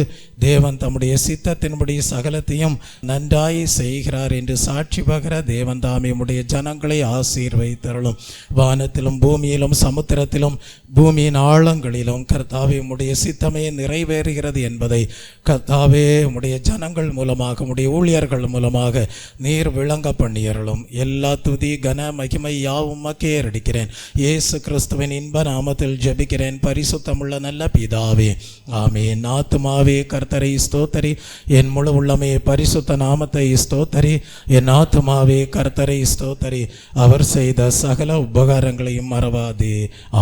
தேவன் தம்முடைய சித்தத்தின்படி சகலத்தையும் நன்றாய் செய்கிறார் என்று சாட்சி பகர தேவன் தாமே உம்முடைய ஜனங்களை ஆசீர்வதித்தருளும். வானத்திலும் பூமியிலும் சமுத்திரத்திலும் பூமியின் ஆழங்களிலும் கர்த்தாவே உம்முடைய சித்தமே நிறைவேறுகிறது என்பதை கர்த்தாவே உம்முடைய ஜனங்கள் மூலமாக உம்முடைய ஊழியர்கள் மூலமாக நீர் விளங்க பண்ணியருளும். எல்லா துதி கன மகிமை யாவும் மக்கே அடிக்கிறேன். இயேசு கிறிஸ்துவின் இன்ப நாமத்தில் ஜெபிக்கிறேன் பரிசுத்தமுள்ள நல்ல பிதாவே, ஆமென். ஆத்துமாவே கர்த்தரை ஸ்தோத்தரி, என் முழு உள்ளமே பரிசுத்த நாமத்தை ஸ்தோத்தரி. என் ஆத்துமாவே கர்த்தரை ஸ்தோத்தரி, அவர் செய்த சகல உபகாரங்களையும் மறவாதே.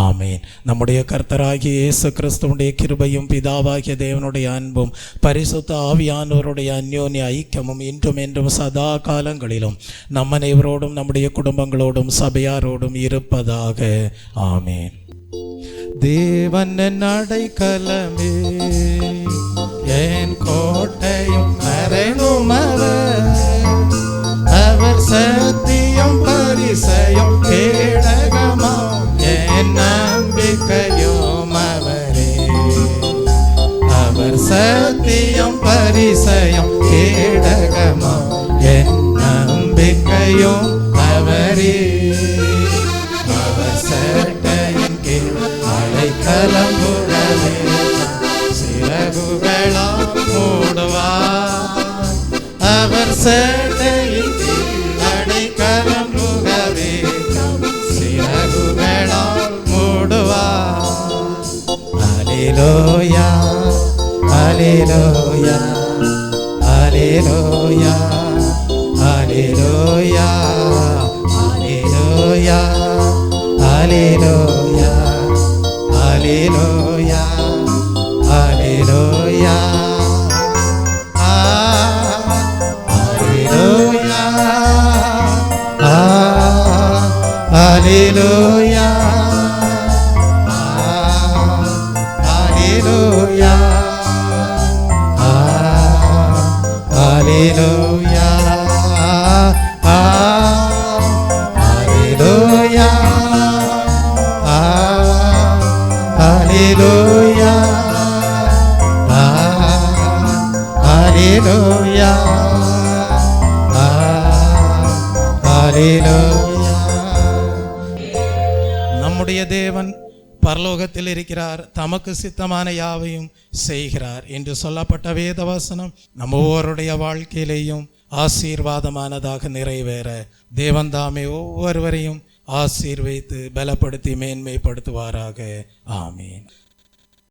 ஆமென். நம்முடைய கர்த்தராகிய இயேசு கிறிஸ்துவுடைய கிருபையும் பிதாவாகிய தேவனுடைய அன்பும் பரிசுத்த ஆவியானவருடைய அந்யோன்ய ஐக்கியமும் இன்றும் என்றும் சதா காலங்களிலும் நம் அனைவரோடும் நம்முடைய குடும்பங்களோடும் சபையாரோடும் இருப்பதாக. ஆமென். தேவன் அடைக்கலமே, என் கோட்டையும் அரணும் அவர் சத்தியம் பரிசயம் கேடகமாம் என் நம்பிக்கையும் அவரே. அவர் சத்தியம் பரிசயம் கேடகமாம் என் நம்பிக்கையும் அவரே. அவர் சட்டையின் கீழ் அடைக்கலம்புடவே சிறகுகளால் மூடுவார். அவர் சட்டையின் கீழ் அடைக்கலம்புடவே சிறகுகளால் மூடுவார். அல்லேலூயா, அல்லேலூயா, அல்லேலூயா, அல்லேலூயா, அல்லேலூயா, அல்லேலூயா, அல்லேலூயா, அல்லேலூயா, அல்லேலூயா, அல்லேலூயா, அல்லேலூயா, அல்லேலூயா, அல்லேலூயா, அல்லேலூயா, அல்லேலூயா, அல்லேலூயா. நம்முடைய தேவன் பரலோகத்தில் இருக்கிறார், தமக்கு சித்தமான யாவையும் செய்கிறார் என்று சொல்லப்பட்ட வேதவசனம் நம்ம ஒவ்வொருடைய வாழ்க்கையிலேயும் ஆசீர்வாதமானதாக நிறைவேற தேவன் தாமே ஒவ்வொருவரையும் ஆசீர்வதித்து பலப்படுத்தி மேன்மைப்படுத்துவாராக. ஆமீன்.